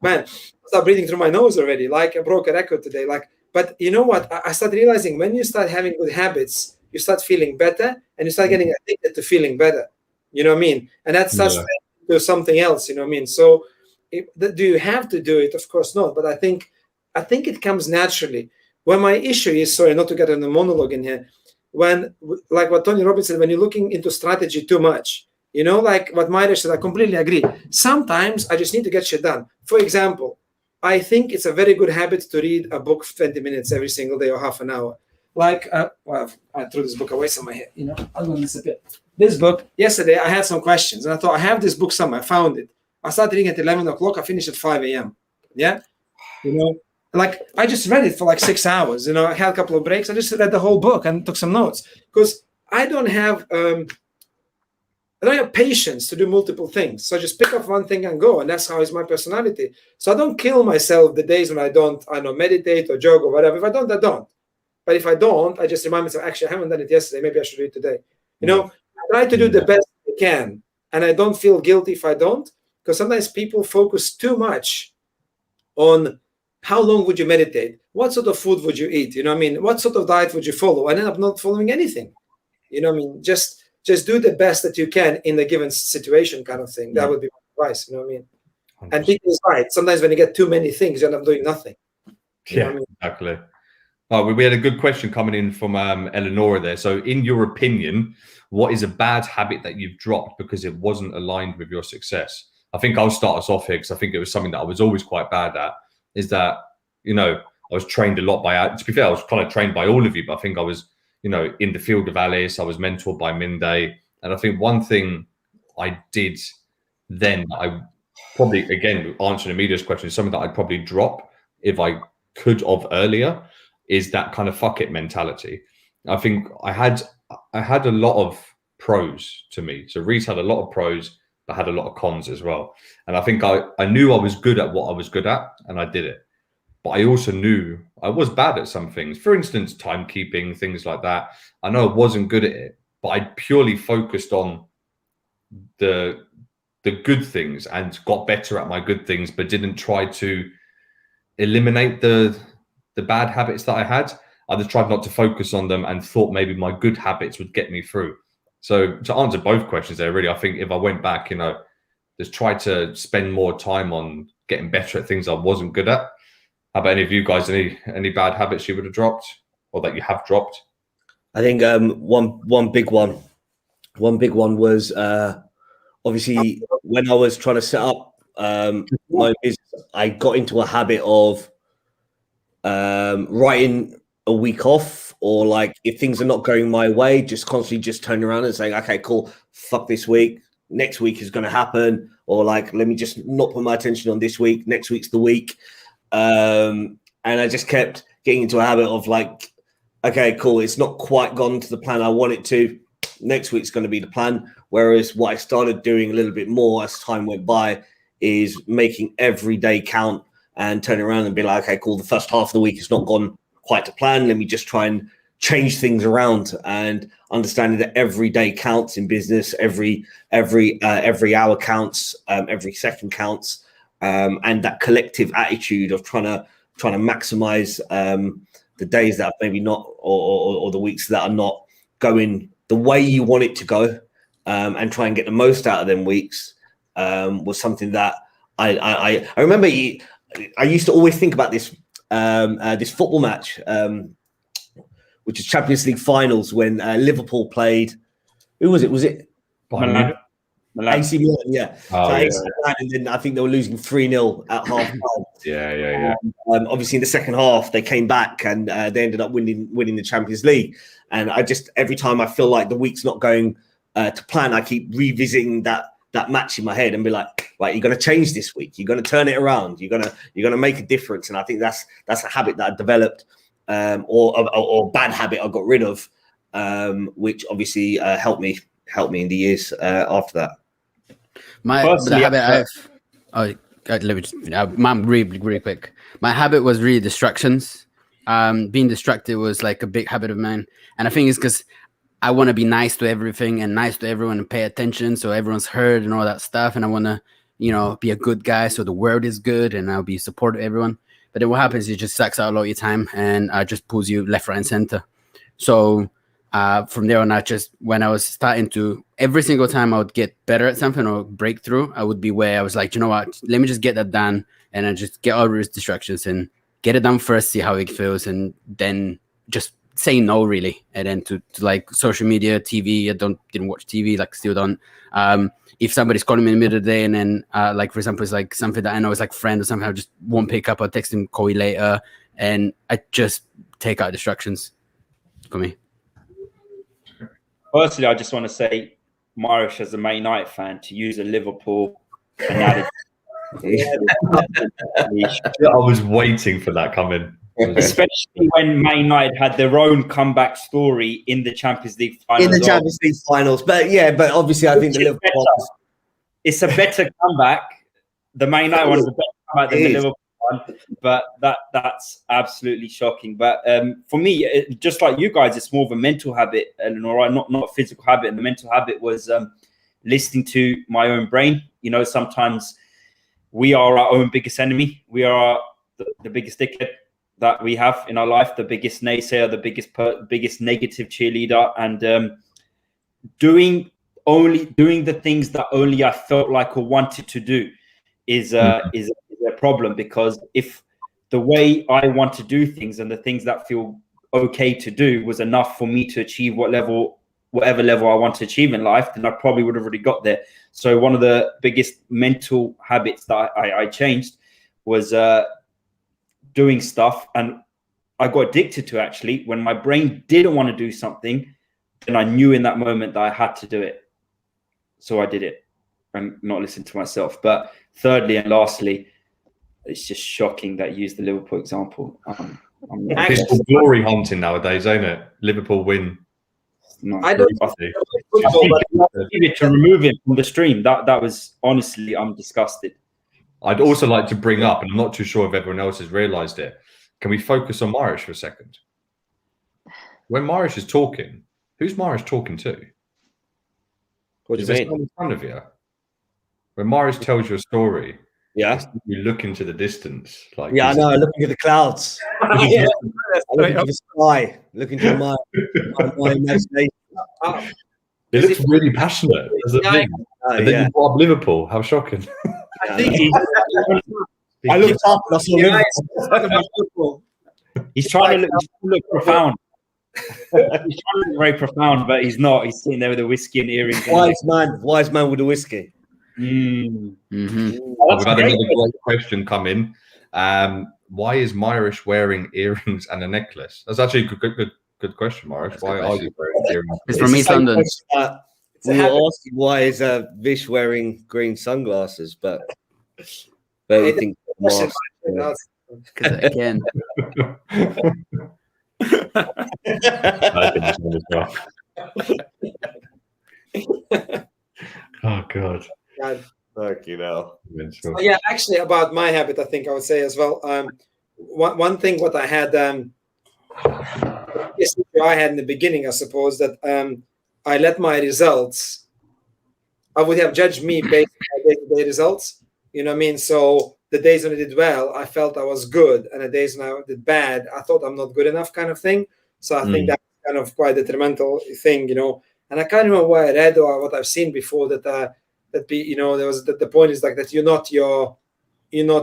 man, I started breathing through my nose already. Like I broke a record today. But you know what? I started realizing when you start having good habits, you start feeling better and you start getting addicted to feeling better. You know what I mean? And that starts to do something else, you know what I mean? So do you have to do it? Of course not. But I think I think it comes naturally. When my issue is, sorry, not to get on the monologue in here, when, like what Tony Robbins said, when you're looking into strategy too much, like what Myra said, I completely agree. Sometimes I just need to get shit done. For example, I think it's a very good habit to read a book for 20 minutes every single day or half an hour. Like, well, I threw this book away somewhere here, I'm going to disappear. This book, yesterday, I had some questions, and I thought, I have this book somewhere. I found it. I started reading at 11 o'clock. I finished at 5 a.m. Yeah? Like, I just read it for like 6 hours. I had a couple of breaks. I just read the whole book and took some notes. Because I don't have patience to do multiple things. So I just pick up one thing and go. And that's how is my personality. So I don't kill myself the days when I don't meditate or jog or whatever. If I don't, I don't. But if I don't, I just remind myself, actually, I haven't done it yesterday. Maybe I should do it today. I try to do the best I can. And I don't feel guilty if I don't. Because sometimes people focus too much on how long would you meditate? What sort of food would you eat? What sort of diet would you follow? I end up not following anything. Just do the best that you can in the given situation kind of thing. That would be my advice, And people is right. Sometimes when you get too many things, you end up doing nothing. Exactly. Oh, we had a good question coming in from Eleonora there. So in your opinion, what is a bad habit that you've dropped because it wasn't aligned with your success? I think I'll start us off here because I think it was something that I was always quite bad at, is that, I was trained a lot to be fair, I was kind of trained by all of you, but I think I was, in the field of Alice, I was mentored by Minde. And I think one thing I did then, I probably, again, answering Amelia's question, is something that I'd probably drop if I could have earlier, is that kind of fuck it mentality. I think I had a lot of pros to me. So Reese had a lot of pros, but had a lot of cons as well. And I think I knew I was good at what I was good at, and I did it. But I also knew I was bad at some things. For instance, timekeeping, things like that. I know I wasn't good at it, but I purely focused on the good things and got better at my good things, but didn't try to eliminate the bad habits that I had. I just tried not to focus on them and thought maybe my good habits would get me through. So to answer both questions there, really, I think if I went back, just try to spend more time on getting better at things I wasn't good at. How about any of you guys, any bad habits you would have dropped or that you have dropped? I think one big one was obviously when I was trying to set up my business, I got into a habit of writing a week off, or like if things are not going my way, just constantly just turning around and saying, okay, cool, fuck this week, next week is going to happen, or like let me just not put my attention on this week, next week's the week. And I just kept getting into a habit of like, okay, cool, it's not quite gone to the plan I want it to, next week's going to be the plan. Whereas what I started doing a little bit more as time went by is making every day count and turning around and be like, okay, cool, the first half of the week has not gone quite to plan. Let me just try and change things around, and understanding that every day counts in business, every hour counts, every second counts, and that collective attitude of trying to maximize the days that are maybe not, or the weeks that are not going the way you want it to go, and try and get the most out of them weeks, was something that I remember. I used to always think about this this football match, which is Champions League finals, when Liverpool played. Who was it? Was it Milan? AC Milan, yeah. Oh, so yeah. AC Milan, and then I think they were losing 3-0 at half time. Yeah. Obviously, in the second half, they came back and they ended up winning the Champions League. And I just, every time I feel like the week's not going to plan, I keep revisiting that match in my head and be like, right, you're going to change this week. You're going to turn it around. You're going to make a difference. And I think that's a habit that I developed, or bad habit I got rid of, which obviously helped me in the years after that. Really quick. My habit was really distractions. Being distracted was like a big habit of mine, and I think it's because I want to be nice to everything and nice to everyone and pay attention so everyone's heard and all that stuff. And I want to, be a good guy so the world is good and I'll be supportive of everyone. But then what happens is it just sucks out a lot of your time and just pulls you left, right, and center. So from there on, when I was starting to, every single time I would get better at something or breakthrough, I would be where I was like, you know what, let me just get that done and I just get all these distractions and get it done first, see how it feels, and then just say no, really. And then to like social media, TV, didn't watch TV, like still don't. If somebody's calling me in the middle of the day, and then like for example, it's like something that I know is like friend or something, I just won't pick up. I'll text him, call you later, and I just take out distractions for me. Firstly, I just want to say, Marish, as a Man United fan, to use a Liverpool analogy. I was waiting for that coming. Especially when Man United had their own comeback story in the Champions League finals. In the Champions League finals. But obviously I think the Liverpool it's a better comeback. The Man United one is a better comeback than the Liverpool one. But that's absolutely shocking. But for me, just like you guys, it's more of a mental habit, Eleanor, not a physical habit. And the mental habit was listening to my own brain. You know, sometimes we are our own biggest enemy. We are the biggest dickhead that we have in our life, the biggest naysayer, the biggest negative cheerleader, and doing the things that only I felt like or wanted to do is a problem, because if the way I want to do things and the things that feel okay to do was enough for me to achieve whatever level I want to achieve in life, then I probably would have already got there. So one of the biggest mental habits that I changed was doing stuff, and I got addicted to, actually, when my brain didn't want to do something, then I knew in that moment that I had to do it. So I did it and not listen to myself. But thirdly and lastly, it's just shocking that you used the Liverpool example. It's glory hunting nowadays, ain't it? Liverpool win. No, I think to remove him from the stream, that was, honestly, I'm disgusted. I'd also like to bring up, and I'm not too sure if everyone else has realised it, can we focus on Marish for a second? When Marish is talking, who's Marish talking to? What do you mean? In front of you? When Marish tells you a story, yeah, you look into the distance. Like, I know, looking at the clouds. Looking at the sky, looking to my imagination. It looks really passionate. And then you brought up Liverpool. How shocking. I think I looked up and I saw Liverpool. He's trying to look profound. He's trying to look very profound, but he's not. He's sitting there with a whiskey and earrings. Wise man with a whiskey. We've had another great question come in. Why is Myrish wearing earrings and a necklace? That's actually a good question, Myrish. Why are you wearing earrings? It's from East London. We were asking why is Vish wearing green sunglasses, but I think again. Oh God. Thank you now. So, yeah, actually, about my habit, I think I would say as well. One thing what I had, I had in the beginning, I suppose, that I let my results. I would have judged me based on my day-to-day results. You know what I mean? So the days when I did well, I felt I was good, and the days when I did bad, I thought I'm not good enough, kind of thing. So I think that's kind of quite a detrimental thing, you know. And I can't remember what I read or what I've seen before there was the point is like that you're not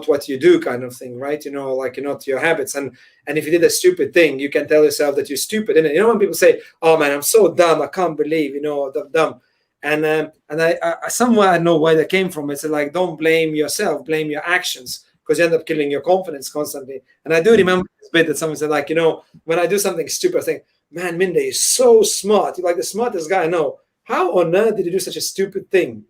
what you do, kind of thing, right? You know, like you're not your habits. And if you did a stupid thing, you can tell yourself that you're stupid. And you know when people say, "Oh man, I'm so dumb, I can't believe, dumb." And I somewhere I know where that came from. It's like, don't blame yourself, blame your actions, because you end up killing your confidence constantly. And I do remember this bit that someone said, like, when I do something stupid, I think, man, Minde is so smart. You're like the smartest guy I know. How on earth did you do such a stupid thing?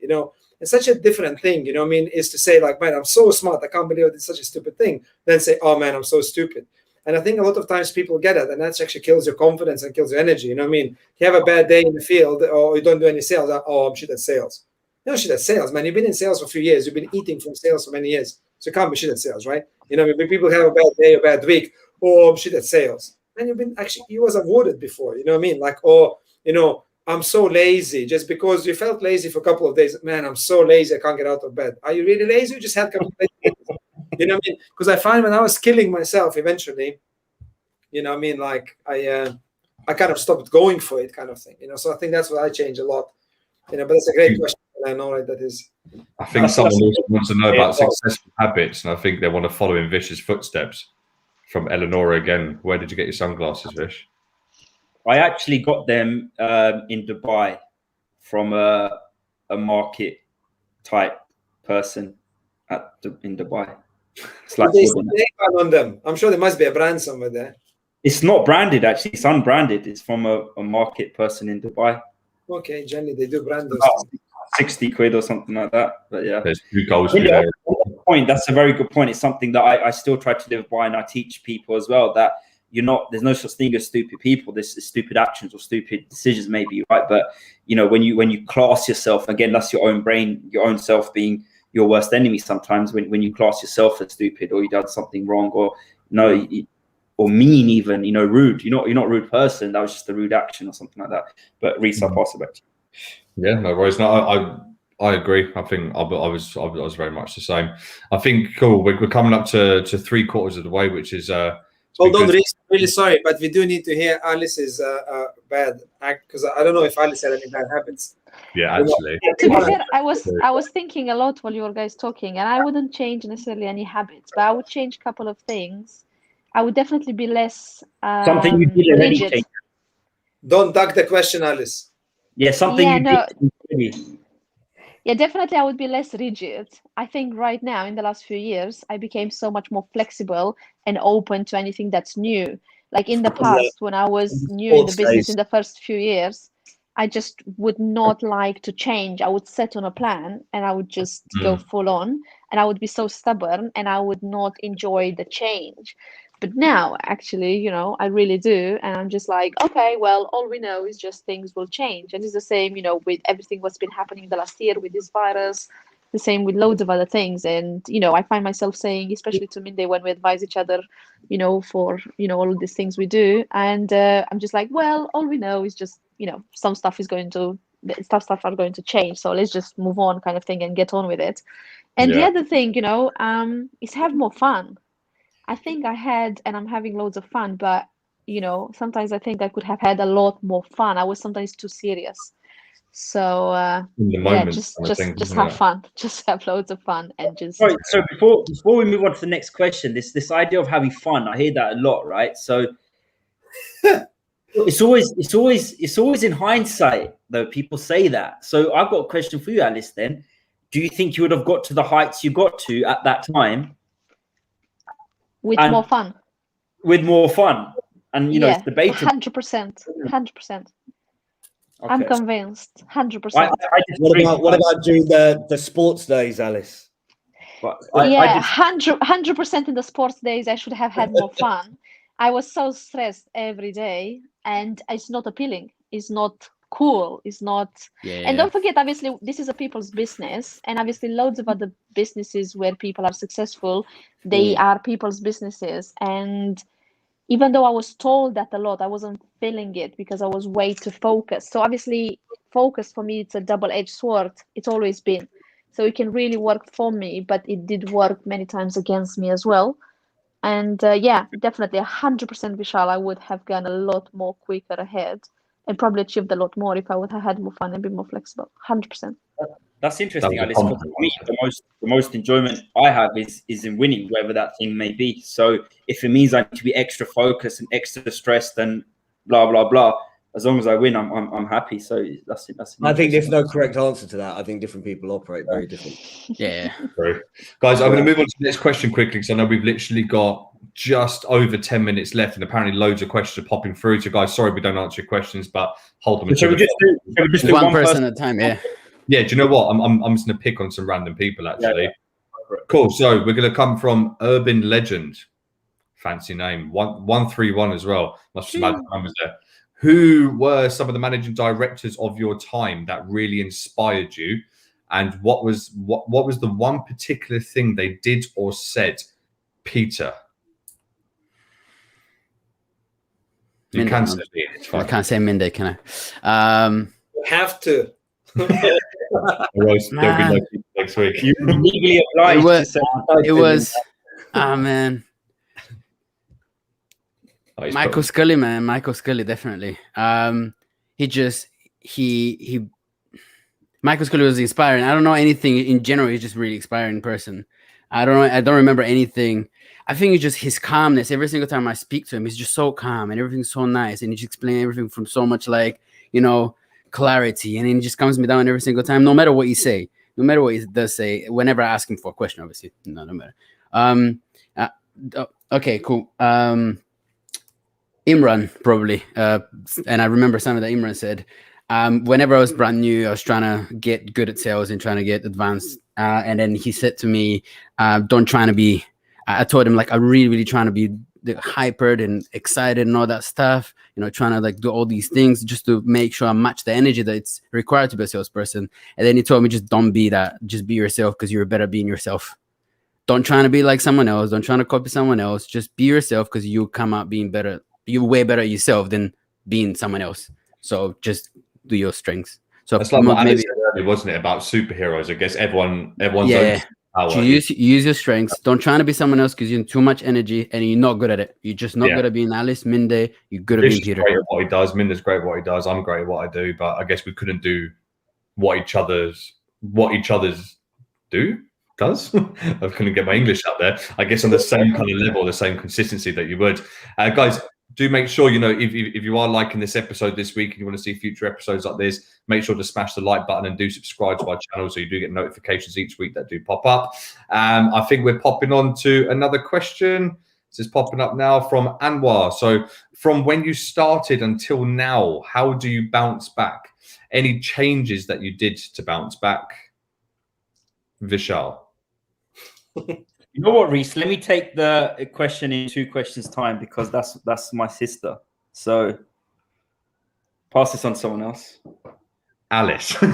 It's such a different thing, is to say like, man, I'm so smart, I can't believe I did such a stupid thing. Then say, oh man, I'm so stupid. And I think a lot of times people get it, and that actually kills your confidence and kills your energy. You have a bad day in the field or you don't do any sales, I'm shit at sales. No shit at sales, man. You've been in sales for a few years. You've been eating from sales for many years. So you can't be shit at sales, right? When people have a bad day, a bad week, I'm shit at sales. Man, you was awarded before, Like, I'm so lazy, just because you felt lazy for a couple of days. Man, I'm so lazy, I can't get out of bed. Are you really lazy? You just had a couple of days. Because I find when I was killing myself eventually, like I kind of stopped going for it, kind of thing. So I think that's what I changed a lot. But that's a great question. I know, right? That is. I think someone also wants to know about successful habits, and I think they want to follow in Vish's footsteps. from Eleonora again. Where did you get your sunglasses, Vish? I actually got them in Dubai from a market type person in Dubai. It's like they on them. I'm sure there must be a brand somewhere there. It's not branded actually. It's unbranded. It's from a market person in Dubai. Okay, generally they do brand those. 60 quid or something like that. But yeah, there's 2 goals for you there. That's a very good point. It's something that I still try to live by, and I teach people as well that there's no such thing as stupid people. There's stupid actions or stupid decisions, maybe, right? But when you class yourself, again, that's your own brain, your own self being your worst enemy. Sometimes when you class yourself as stupid, or you done something wrong, or or mean, even rude. You're not a rude person. That was just a rude action or something like that. But Reece, I'll pass it back to you. Yeah, no worries. No, I agree. I think I was very much the same. I think cool. We're coming up to 3/4 of the way, which is hold on, Reece, really sorry, but we do need to hear Alice's bad act, because I don't know if Alice had any bad habits. Yeah, actually. To be fair, I was thinking a lot while you were guys talking, and I wouldn't change necessarily any habits, but I would change a couple of things. I would definitely be less something you did already rigid. change. Don't duck the question, Alice. Yeah, something Yeah, definitely I would be less rigid. I think right now, in the last few years, I became so much more flexible and open to anything that's new. Like in the past, when I was new in the business in the first few years, I just would not like to change. I would set on a plan and I would just go full on, and I would be so stubborn and I would not enjoy the change. But now, actually, I really do. And I'm just like, okay, well, all we know is just things will change. And it's the same, with everything what's been happening the last year with this virus, the same with loads of other things. And, I find myself saying, especially to Minde when we advise each other, for, all of these things we do. And I'm just like, well, all we know is just, some stuff are going to change. So let's just move on kind of thing and get on with it. And the other thing, is have more fun. I think I had, and I'm having loads of fun, but, sometimes I think I could have had a lot more fun. I was sometimes too serious. So, in the moment, just have fun. Just have loads of fun and just... Right, so before we move on to the next question, this idea of having fun, I hear that a lot, right? So it's always in hindsight, though, people say that. So I've got a question for you, Alice, then. Do you think you would have got to the heights you got to at that time? With more fun. With more fun. And, it's debatable. 100%. 100%. Okay. I'm convinced. 100%. What about during the sports days, Alice? 100% in the sports days, I should have had more fun. I was so stressed every day, and it's not appealing. It's not cool. It's not. And don't forget, obviously, this is a people's business, and obviously loads of other businesses where people are successful, they are people's businesses. And even though I was told that a lot, I wasn't feeling it because I was way too focused. So obviously focus for me, it's a double-edged sword. It's always been. So it can really work for me, but it did work many times against me as well. And definitely 100% Vishal, I would have gone a lot more quicker ahead and probably achieved a lot more if I would have had more fun and been more flexible. 100%. That's interesting, Alice. For me, the most enjoyment I have is in winning, whatever that thing may be. So if it means I need to be extra focused and extra stressed and blah blah blah, as long as I win, I'm happy. So that's. I think there's no correct answer to that. I think different people operate very differently. Yeah. Great. Guys, I'm going to move on to the next question quickly because I know we've literally got just over 10 minutes left, and apparently loads of questions are popping through. So, guys, sorry we don't answer your questions, but hold them. Shall we just do one person at a time? Yeah. Yeah. Do you know what? I'm just going to pick on some random people actually. Yeah. Cool. So we're going to come from Urban Legend. Fancy name. 131 as well. Must have some numbers there. Who were some of the managing directors of your time that really inspired you, and what was the one particular thing they did or said? Peter, you Minde, can say it. I can't say Minde, can I? You have to. Next week. You legally obliged. It was. Oh man. Michael Scully, man. Michael Scully, definitely. Michael Scully was inspiring. I don't know anything in general. He's just really inspiring person. I don't remember anything. I think it's just his calmness. Every single time I speak to him, he's just so calm and everything's so nice. And he just explains everything from so much like, clarity. And then he just calms me down every single time, no matter what he say, no matter what he does say, whenever I ask him for a question, obviously. No matter. Okay, cool. Imran, probably. And I remember something that Imran said. Whenever I was brand new, I was trying to get good at sales and trying to get advanced. And then he said to me, don't try to be, I told him like, I'm really, really trying to be hypered and excited and all that stuff, trying to like do all these things just to make sure I match the energy that it's required to be a salesperson. And then he told me, just don't be that, just be yourself because you're better being yourself. Don't try to be like someone else. Don't try to copy someone else. Just be yourself because you come out being better. You're way better at yourself than being someone else. So just do your strengths. So that's like what Alice said earlier, wasn't it, about superheroes? I guess everyone's own power. Use your strengths. Don't try to be someone else because you're in too much energy and you're not good at it. You're just not good at being Alice. Minde, you're good at being Peter. Great at what he does. Minde's great at what he does. I'm great at what I do. But I guess we couldn't do what each other's does. I couldn't get my English out there. I guess on the same kind of level, the same consistency that you would. Guys, do make sure, if you are liking this episode this week and you want to see future episodes like this, make sure to smash the like button and do subscribe to our channel so you do get notifications each week that do pop up. I think we're popping on to another question. This is popping up now from Anwar. So from when you started until now, how do you bounce back? Any changes that you did to bounce back? Vishal. You know what, Reese? Let me take the question in 2 questions time because that's my sister. So pass this on to someone else. Alice. So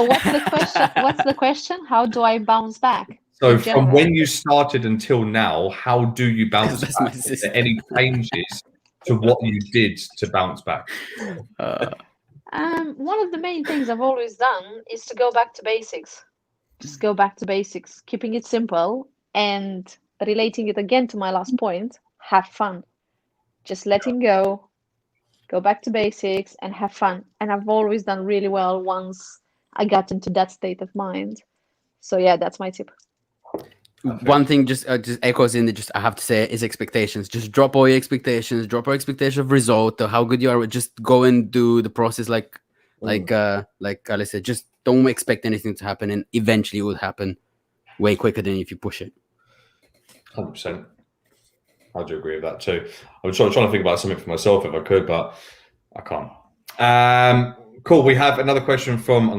what's the question? What's the question? How do I bounce back? So from when you started until now, how do you bounce back? Is there any changes to what you did to bounce back? One of the main things I've always done is to go back to basics. Just go back to basics, keeping it simple and relating it again to my last point, have fun. Just letting go back to basics and have fun. And I've always done really well once I got into that state of mind. So yeah, that's my tip. One thing just echoes in I have to say is expectations. Just drop all your expectations, drop our expectation of result or how good you are. Just go and do the process like Ali said, just don't expect anything to happen and eventually it will happen way quicker than if you push it. 100%. I do agree with that too. I'm trying to think about something for myself if I could, but I can't. Cool. We have another question from,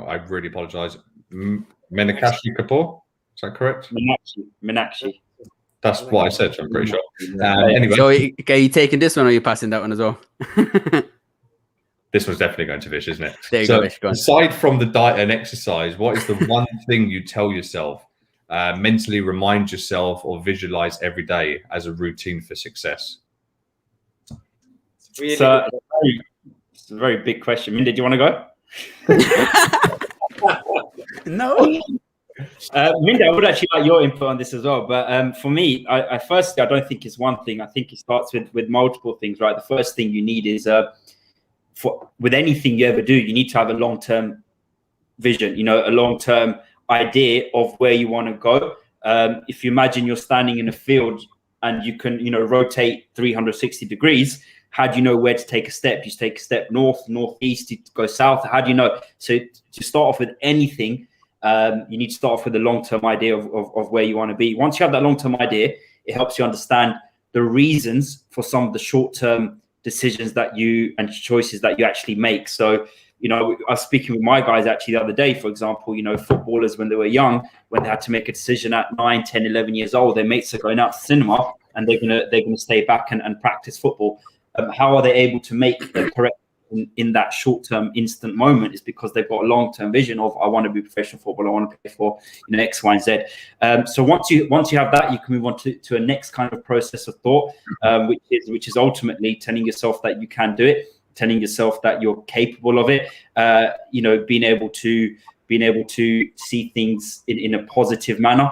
I really apologize, Menakashi Kapoor. Is that correct? Meenakshi. That's what I said, so I'm pretty sure. Anyway. So, are you taking this one or are you passing that one as well? This one's definitely going to Vish, isn't it? There you so, go, aside from the diet and exercise, what is the one thing you tell yourself, mentally remind yourself or visualize every day as a routine for success? It's a very big question. Minda, do you want to go? No. Minda, I would actually like your input on this as well. But for me, I firstly, I don't think it's one thing. I think it starts with multiple things, right? The first thing you need is with anything you ever do, you need to have a long-term vision, a long-term idea of where you want to go. If you imagine you're standing in a field and you can, rotate 360 degrees, how do you know where to take a step? You take a step north, northeast, you go south. How do you know? So to start off with anything, you need to start off with a long-term idea of where you want to be. Once you have that long-term idea, it helps you understand the reasons for some of the short-term decisions and choices that you actually make. So, I was speaking with my guys actually the other day, for example, footballers when they were young, when they had to make a decision at 9, 10, 11 years old, their mates are going out to cinema and they're gonna stay back and practice football. How are they able to make the correct in that short-term instant moment? Is because they've got a long-term vision of, I want to be a professional footballer, I want to play for X, Y, and Z. So once you have that, you can move on to a next kind of process of thought, which is ultimately telling yourself that you can do it, telling yourself that you're capable of it. Being able to see things in a positive manner,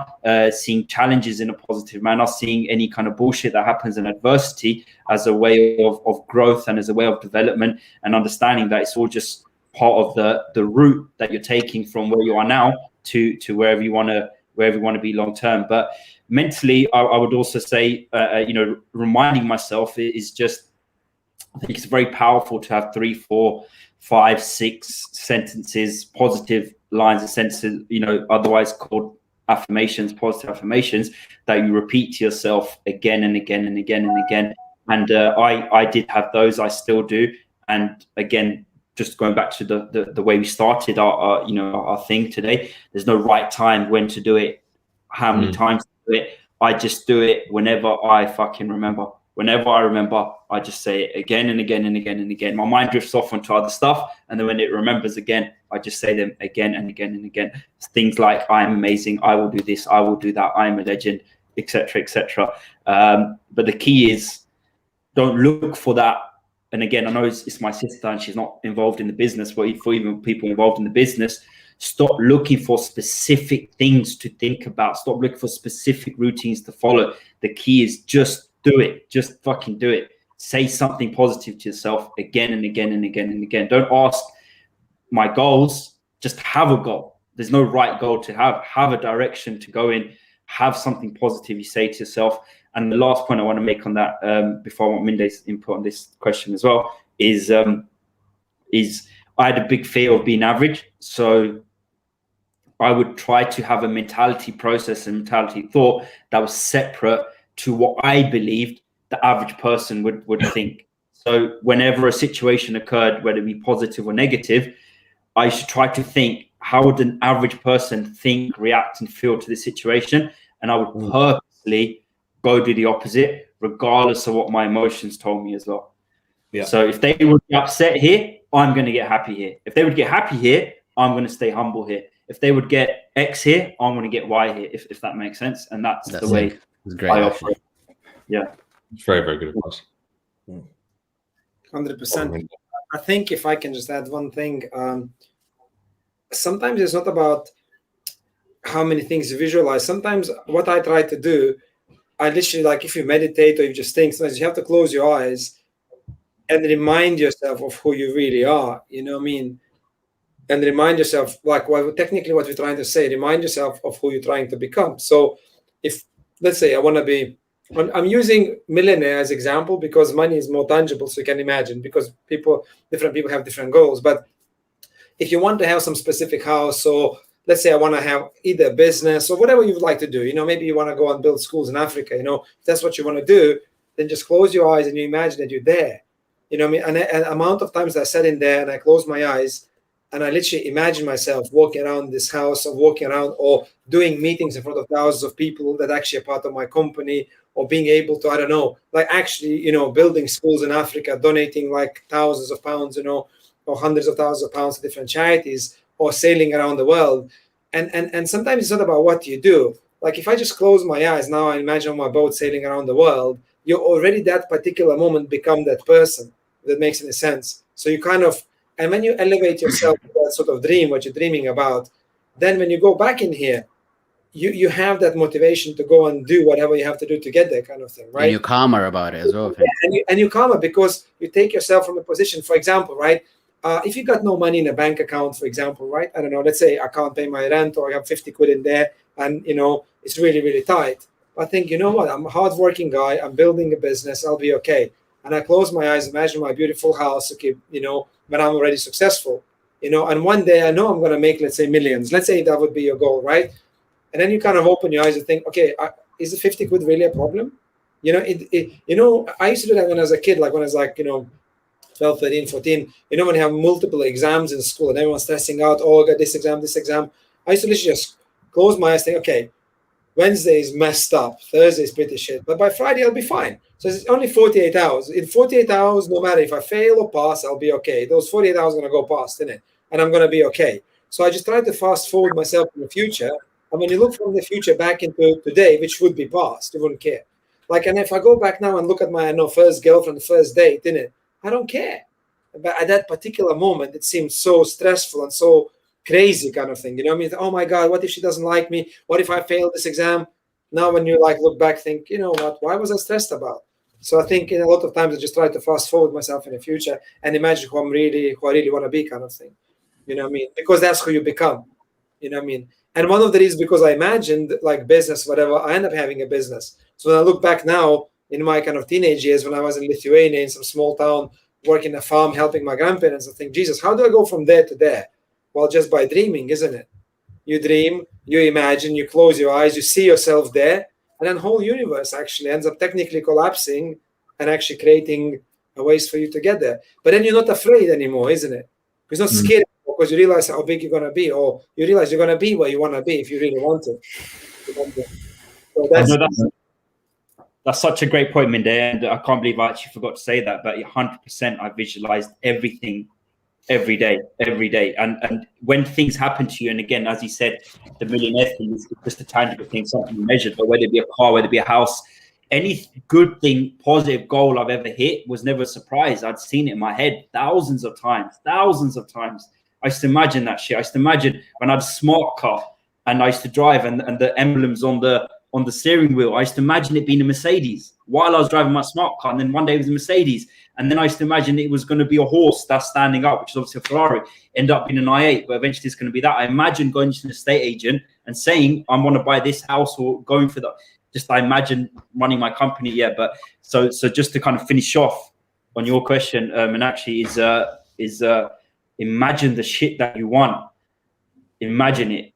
seeing challenges in a positive manner, seeing any kind of bullshit that happens in adversity as a way of growth and as a way of development, and understanding that it's all just part of the route that you're taking from where you are now to wherever you want to wherever you want to be long term. But mentally, I would also say, reminding myself is just, I think it's very powerful to have 3, 4, 5, 6 sentences, positive lines of sentences, otherwise called affirmations, positive affirmations, that you repeat to yourself again and again and again and again. And I did have those. I still do. And again, just going back to the way we started our thing today, there's no right time when to do it, how many times to do it. I just do it whenever I fucking remember. Whenever I remember, I just say it again and again and again and again. My mind drifts off onto other stuff, and then when it remembers again, I just say them again and again and again. Things like, I'm amazing, I will do this, I will do that, I'm a legend, etc., etc. But the key is, don't look for that. And again, I know it's my sister and she's not involved in the business, but for even people involved in the business, stop looking for specific things to think about. Stop looking for specific routines to follow. The key is just do it. Just fucking do it. Say something positive to yourself again and again and again and again. Don't ask my goals. Just have a goal. There's no right goal to have. Have a direction to go in. Have something positive you say to yourself. And the last point I want to make on that, before I want Minde's input on this question as well, is I had a big fear of being average. So I would try to have a mentality process and mentality thought that was separate to what I believed the average person would think. So whenever a situation occurred, whether it be positive or negative, I should try to think, how would an average person think, react, and feel to this situation? And I would purposely go do the opposite, regardless of what my emotions told me as well. Yeah. So if they would be upset here, I'm going to get happy here. If they would get happy here, I'm going to stay humble here. If they would get X here, I'm going to get Y here, if that makes sense. And that's the way I operate. Yeah. It's very, very good advice. 100%. I think if I can just add one thing, sometimes it's not about how many things you visualize. Sometimes what I try to do, I literally, like, if you meditate or you just think, sometimes you have to close your eyes and remind yourself of who you really are. You know what I mean? And remind yourself, like, technically what we're trying to say, remind yourself of who you're trying to become. So if, let's say, I'm using millionaire as example because money is more tangible, so you can imagine, because different people have different goals. But if you want to have some specific house, so let's say I want to have either a business or whatever you would like to do, maybe you want to go and build schools in Africa, if that's what you want to do, then just close your eyes and you imagine that you're there. You know what I mean? And amount of times I sat in there and I closed my eyes and I literally imagine myself walking around this house or walking around or doing meetings in front of thousands of people that actually are part of my company, or being able to, I don't know, like actually, building schools in Africa, donating like thousands of pounds, or hundreds of thousands of pounds to different charities, or sailing around the world. And sometimes it's not about what you do. Like if I just close my eyes now, I imagine on my boat sailing around the world, you already that particular moment become that person. If that makes any sense. So you and when you elevate yourself to that sort of dream, what you're dreaming about, then when you go back in here, you have that motivation to go and do whatever you have to do to get there, kind of thing, right? And you're calmer about it as well. Yeah, and you're calmer because you take yourself from a position, for example, right? If you got no money in a bank account, for example, right? I don't know, let's say I can't pay my rent or I have 50 quid in there and, it's really, really tight. I think, you know what? I'm a hardworking guy. I'm building a business. I'll be okay. And I close my eyes, imagine my beautiful house, okay, when I'm already successful, and one day I know I'm going to make, let's say, millions. Let's say that would be your goal, right? And then you kind of open your eyes and think, okay, is the 50 quid really a problem? I used to do that when I was a kid, like when I was like, 12, 13, 14, when you have multiple exams in school and everyone's stressing out, oh, I got this exam. I used to literally just close my eyes and think, okay, Wednesday is messed up, Thursday is pretty shit, but by Friday I'll be fine. So it's only 48 hours. In 48 hours, no matter if I fail or pass, I'll be okay. Those 48 hours are going to go past, innit? And I'm going to be okay. So I just try to fast forward myself in the future. And when you look from the future back into today, which would be past, you wouldn't care. Like, and if I go back now and look at my first girlfriend, first date, innit? I don't care. But at that particular moment, it seemed so stressful and so crazy kind of thing. Oh my God, what if she doesn't like me? What if I fail this exam? Now when you look back, think, you know what, why was I stressed about? So I think a lot of times I just try to fast forward myself in the future and imagine who I really want to be kind of thing. You know what I mean? Because that's who you become. You know what I mean? And one of the reasons because I imagined like business, whatever, I end up having a business. So when I look back now in my kind of teenage years, when I was in Lithuania in some small town, working a farm, helping my grandparents, I think, Jesus, how do I go from there to there? Well, just by dreaming, isn't it? You dream, you imagine, you close your eyes, you see yourself there, and then whole universe actually ends up technically collapsing and actually creating ways for you to get there. But then you're not afraid anymore, isn't it? It's not scary because you realize how big you're going to be, or you realize you're going to be where you want to be if you really want to. So that's such a great point, Minde, and I can't believe I actually forgot to say that, but 100% I visualized everything every day. And when things happen to you, and again, as you said, the millionaire thing is just a tangible thing, something you measured, but whether it be a car, whether it be a house, any good thing, positive goal I've ever hit was never a surprise. I'd seen it in my head thousands of times. I used to imagine that shit. I used to imagine when I had a smart car and I used to drive and the emblems on the steering wheel, I used to imagine it being a Mercedes while I was driving my smart car. And then one day it was a Mercedes. And then I used to imagine it was going to be a horse that's standing up, which is obviously a Ferrari, end up being an i8, but eventually it's going to be that. I imagine going to an estate agent and saying, I want to buy this house, or going for that. Just I imagine running my company. Yeah. But so just to kind of finish off on your question, and actually is imagine the shit that you want. Imagine it,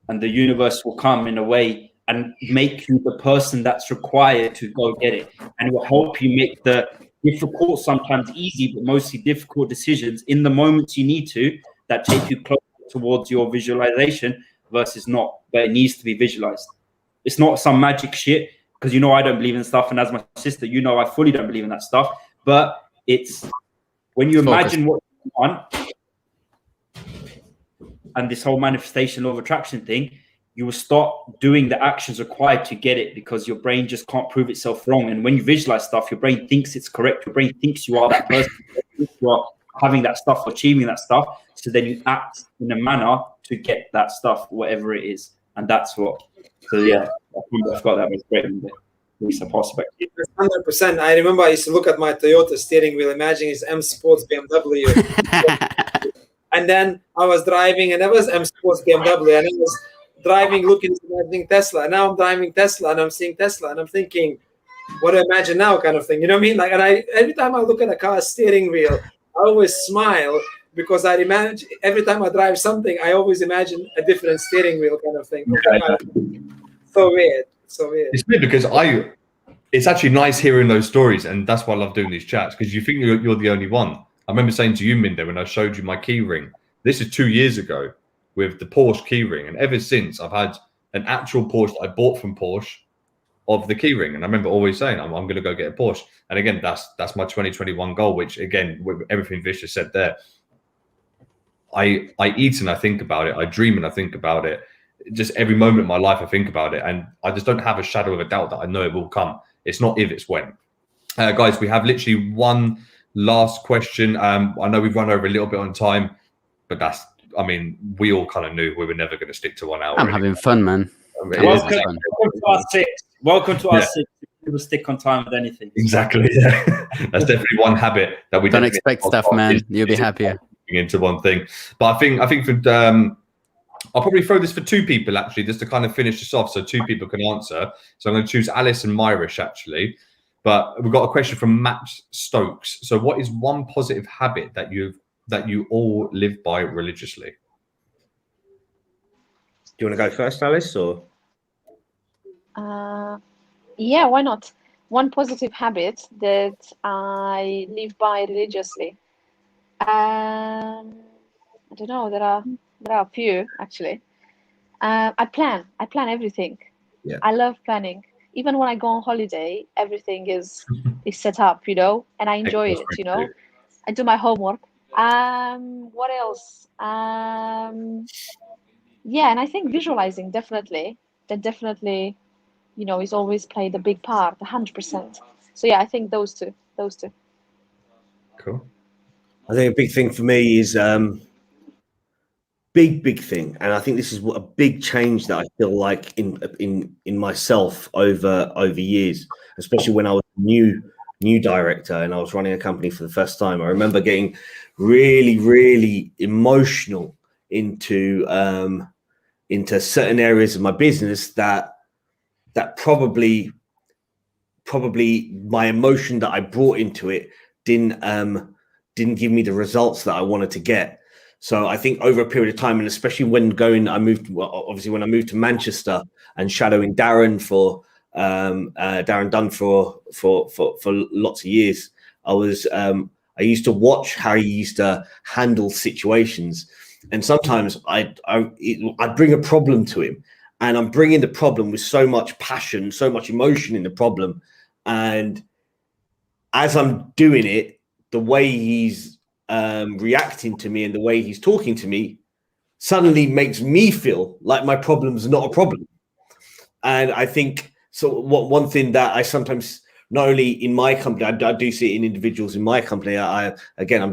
and the universe will come in a way and make you the person that's required to go get it. And it will help you make the difficult, sometimes easy, but mostly difficult decisions in the moments you need to, that take you closer towards your visualization versus not. But it needs to be visualized. It's not some magic shit, because I don't believe in stuff. And as my sister, I fully don't believe in that stuff. But it's when you imagine what you want, and this whole manifestation law of attraction thing, you will start doing the actions required to get it, because your brain just can't prove itself wrong. And when you visualize stuff, your brain thinks it's correct. Your brain thinks you are that person. You are having that stuff, achieving that stuff. So then you act in a manner to get that stuff, whatever it is. And that's what. So yeah, I forgot that was great. It's a prospect. 100%. I remember I used to look at my Toyota steering wheel, imagining it's M Sports BMW. And then I was driving, and that was M Sports BMW, and I was driving, looking, imagining Tesla. And now I'm driving Tesla, and I'm seeing Tesla, and I'm thinking, what do I imagine now, kind of thing. You know what I mean? Like, and every time I look at a car steering wheel, I always smile, because I imagine every time I drive something, I always imagine a different steering wheel, kind of thing. So weird. It's weird because it's actually nice hearing those stories, and that's why I love doing these chats, because you think you're the only one. I remember saying to you, Minde, when I showed you my key ring, this is 2 years ago, with the Porsche key ring, and ever since I've had an actual Porsche that I bought from Porsche of the key ring. And I remember always saying, I'm going to go get a Porsche. And again, that's my 2021 goal, which again, with everything Vish has said there, I eat and I think about it. I dream and I think about it. Just every moment of my life, I think about it. And I just don't have a shadow of a doubt that I know it will come. It's not if, it's when. Guys, we have literally one last question. I know we've run over a little bit on time, but we all kind of knew we were never going to stick to 1 hour. I'm having fun, man. Welcome to our six. Welcome to our six. People stick on time with anything. Exactly. Yeah. That's definitely one habit that we don't expect stuff, man. You'll be happier. Into one thing. But I think for I'll probably throw this for two people, actually, just to kind of finish this off, so two people can answer. So I'm going to choose Alice and Myrish, actually. But we've got a question from Matt Stokes. So what is one positive habit that you all live by religiously? Do you want to go first, Alice, or? Yeah, why not? One positive habit that I live by religiously. I don't know. There are a few, actually. I plan everything. Yeah. I love planning. Even when I go on holiday, everything is set up, and I enjoy it. I do my homework. What else? Yeah, and I think visualizing definitely is always played a big part, 100%. So yeah, I think those two. Cool. I think a big thing for me is big thing, and I think this is a big change that I feel like in myself over years, especially when I was new director and I was running a company for the first time. I remember getting really emotional into into certain areas of my business that probably my emotion that I brought into it didn't give me the results that I wanted to get. So I think over a period of time, and especially when I moved to Manchester and shadowing Darren for Darren Dunn for lots of years, I used to watch how he used to handle situations, and sometimes I'd bring a problem to him, and I'm bringing the problem with so much passion, so much emotion in the problem, and as I'm doing it, the way he's reacting to me and the way he's talking to me suddenly makes me feel like my problem's not a problem. And I think one thing that I sometimes, not only in my company, I do see it in individuals in my company. I'm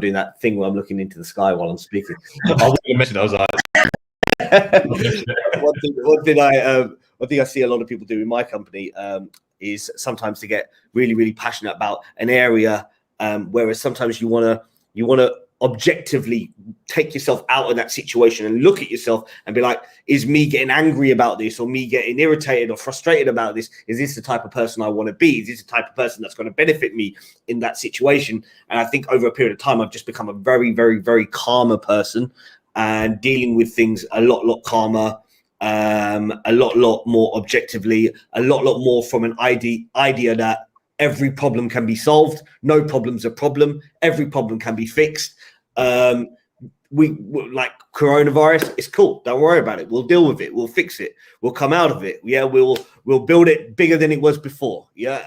doing that thing where I'm looking into the sky while I'm speaking. I was mention, I was like, one thing I see a lot of people do in my company is sometimes to get really, really passionate about an area, whereas sometimes you want to objectively take yourself out of that situation and look at yourself and be like, is me getting angry about this, or me getting irritated or frustrated about this, is this the type of person I want to be? Is this the type of person that's going to benefit me in that situation? And I think over a period of time, I've just become a very, very, very calmer person and dealing with things a lot calmer, a lot more objectively, a lot more from an idea that every problem can be solved. No problem's a problem. Every problem can be fixed. We like coronavirus. It's cool. Don't worry about it. We'll deal with it. We'll fix it. We'll come out of it. Yeah, we'll build it bigger than it was before. Yeah,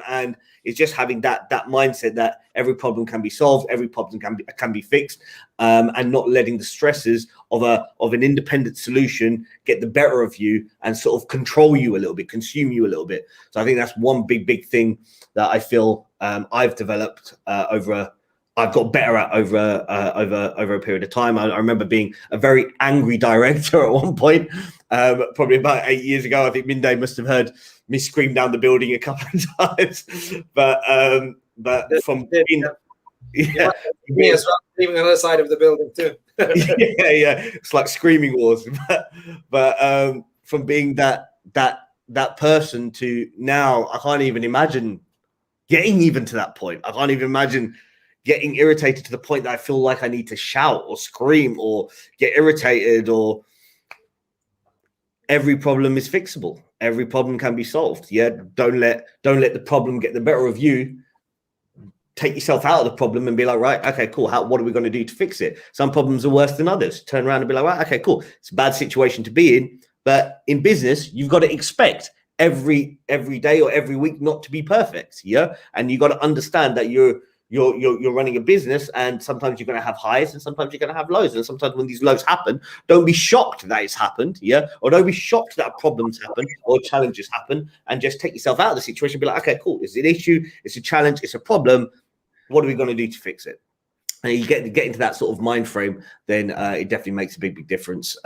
and it's just having that mindset that every problem can be solved. Every problem can be fixed, and not letting the stresses of an independent solution get the better of you and sort of control you a little bit, consume you a little bit. So I think that's one big thing that I feel I've developed I've got better at over a period of time. I remember being a very angry director at one point, probably about 8 years ago. I think Minday must have heard me scream down the building a couple of times. But from being, me as well, leaving on the other side of the building too. yeah, it's like screaming wars. But from being that person to now, I can't even imagine getting even to that point. I can't even imagine getting irritated to the point that I feel like I need to shout or scream or get irritated. Or every problem is fixable. Every problem can be solved. Yeah, don't let the problem get the better of you. Take yourself out of the problem and be like, right, okay, cool. What are we going to do to fix it? Some problems are worse than others. Turn around and be like, right, okay, cool. It's a bad situation to be in, but in business, you've got to expect every day or every week not to be perfect. Yeah, and you got to understand that you're running a business, and sometimes you're going to have highs and sometimes you're going to have lows. And sometimes when these lows happen, don't be shocked that it's happened. Yeah. Or don't be shocked that problems happen or challenges happen, and just take yourself out of the situation. Be like, okay, cool. It's an issue. It's a challenge. It's a problem. What are we going to do to fix it? And you get into that sort of mind frame, then it definitely makes a big difference.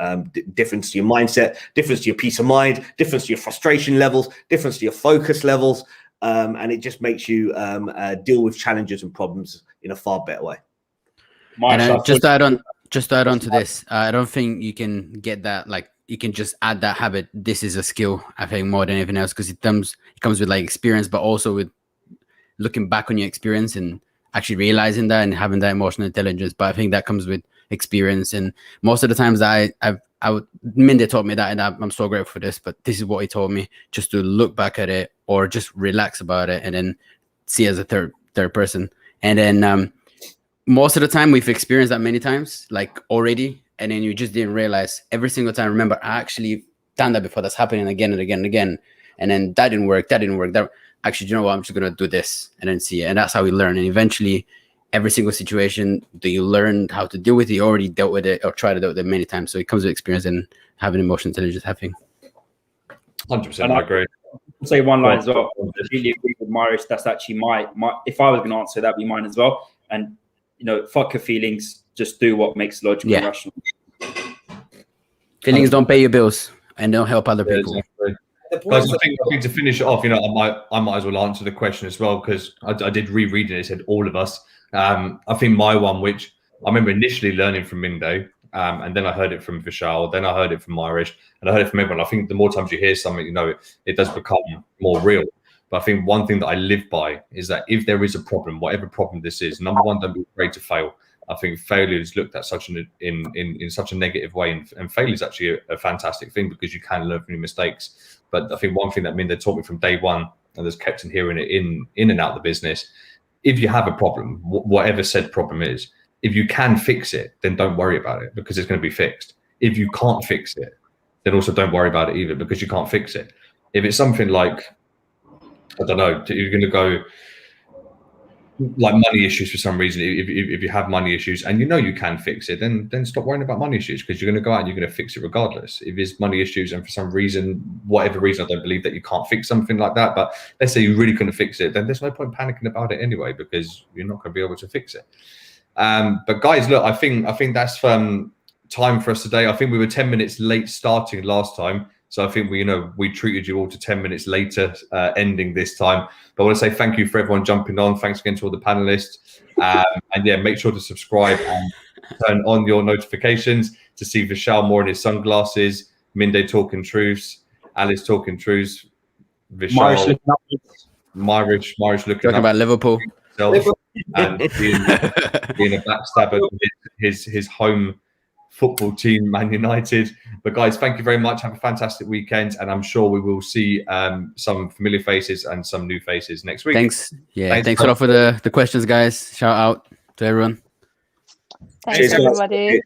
Difference to your mindset, difference to your peace of mind, difference to your frustration levels, difference to your focus levels. And it just makes you deal with challenges and problems in a far better way. And just to add on to this, I don't think you can get that, like you can just add that habit. This is a skill, I think, more than anything else, because it comes with like experience, but also with looking back on your experience and actually realizing that and having that emotional intelligence. But I think that comes with experience. And most of the times Mindy taught me that, and I'm so grateful for this, but this is what he told me, just to look back at it or just relax about it and then see as a third person. And then most of the time we've experienced that many times, like already, and then you just didn't realize every single time. Remember, I actually done that before. That's happening again and again and again. And then that didn't work. That actually, you know what? I'm just going to do this and then see it. And that's how we learn. And eventually every single situation that you learn how to deal with it, you already dealt with it or tried to deal with it many times. So it comes with experience and having emotional intelligence, having. 100%, I agree. I'll say one line as well. I really agree with Marius. That's actually my if I was going to answer, that'd be mine as well. And, fuck your feelings. Just do what makes logical and rational. Feelings don't pay your bills and don't help other people. Exactly. Guys, I think to finish it off, I might as well answer the question as well, because I did reread it. It said all of us. I think my one, which I remember initially learning from Mindo, And then I heard it from Vishal, then I heard it from Irish, and I heard it from everyone. I think the more times you hear something, it does become more real. But I think one thing that I live by is that if there is a problem, whatever problem this is, number one, don't be afraid to fail. I think failure is looked at in such a negative way, and failure is actually a fantastic thing because you can learn from your mistakes. But I think one thing that Minda taught me from day one, and that's kept in hearing it in and out of the business, if you have a problem, whatever said problem is, if you can fix it, then don't worry about it because it's going to be fixed. If you can't fix it, then also don't worry about it either because you can't fix it. If it's something like, I don't know, you're going to go like money issues for some reason. If you have money issues and you can fix it, then stop worrying about money issues because you're going to go out and you're going to fix it regardless. If it's money issues and for some reason, whatever reason, I don't believe that you can't fix something like that, but let's say you really couldn't fix it, then there's no point panicking about it anyway because you're not going to be able to fix it. But guys, look, I think that's time for us today. I think we were 10 minutes late starting last time. So I think we treated you all to 10 minutes later ending this time. But I want to say thank you for everyone jumping on. Thanks again to all the panelists. And yeah, make sure to subscribe and turn on your notifications to see Vishal more in his sunglasses, Minde talking truths, Alice talking truths, Vishal, Myrish looking talking about Liverpool. And being a backstabber to his home football team, Man United. But guys, thank you very much. Have a fantastic weekend, and I'm sure we will see some familiar faces and some new faces next week. Thanks a lot for the questions, guys. Shout out to everyone. Thanks, everybody.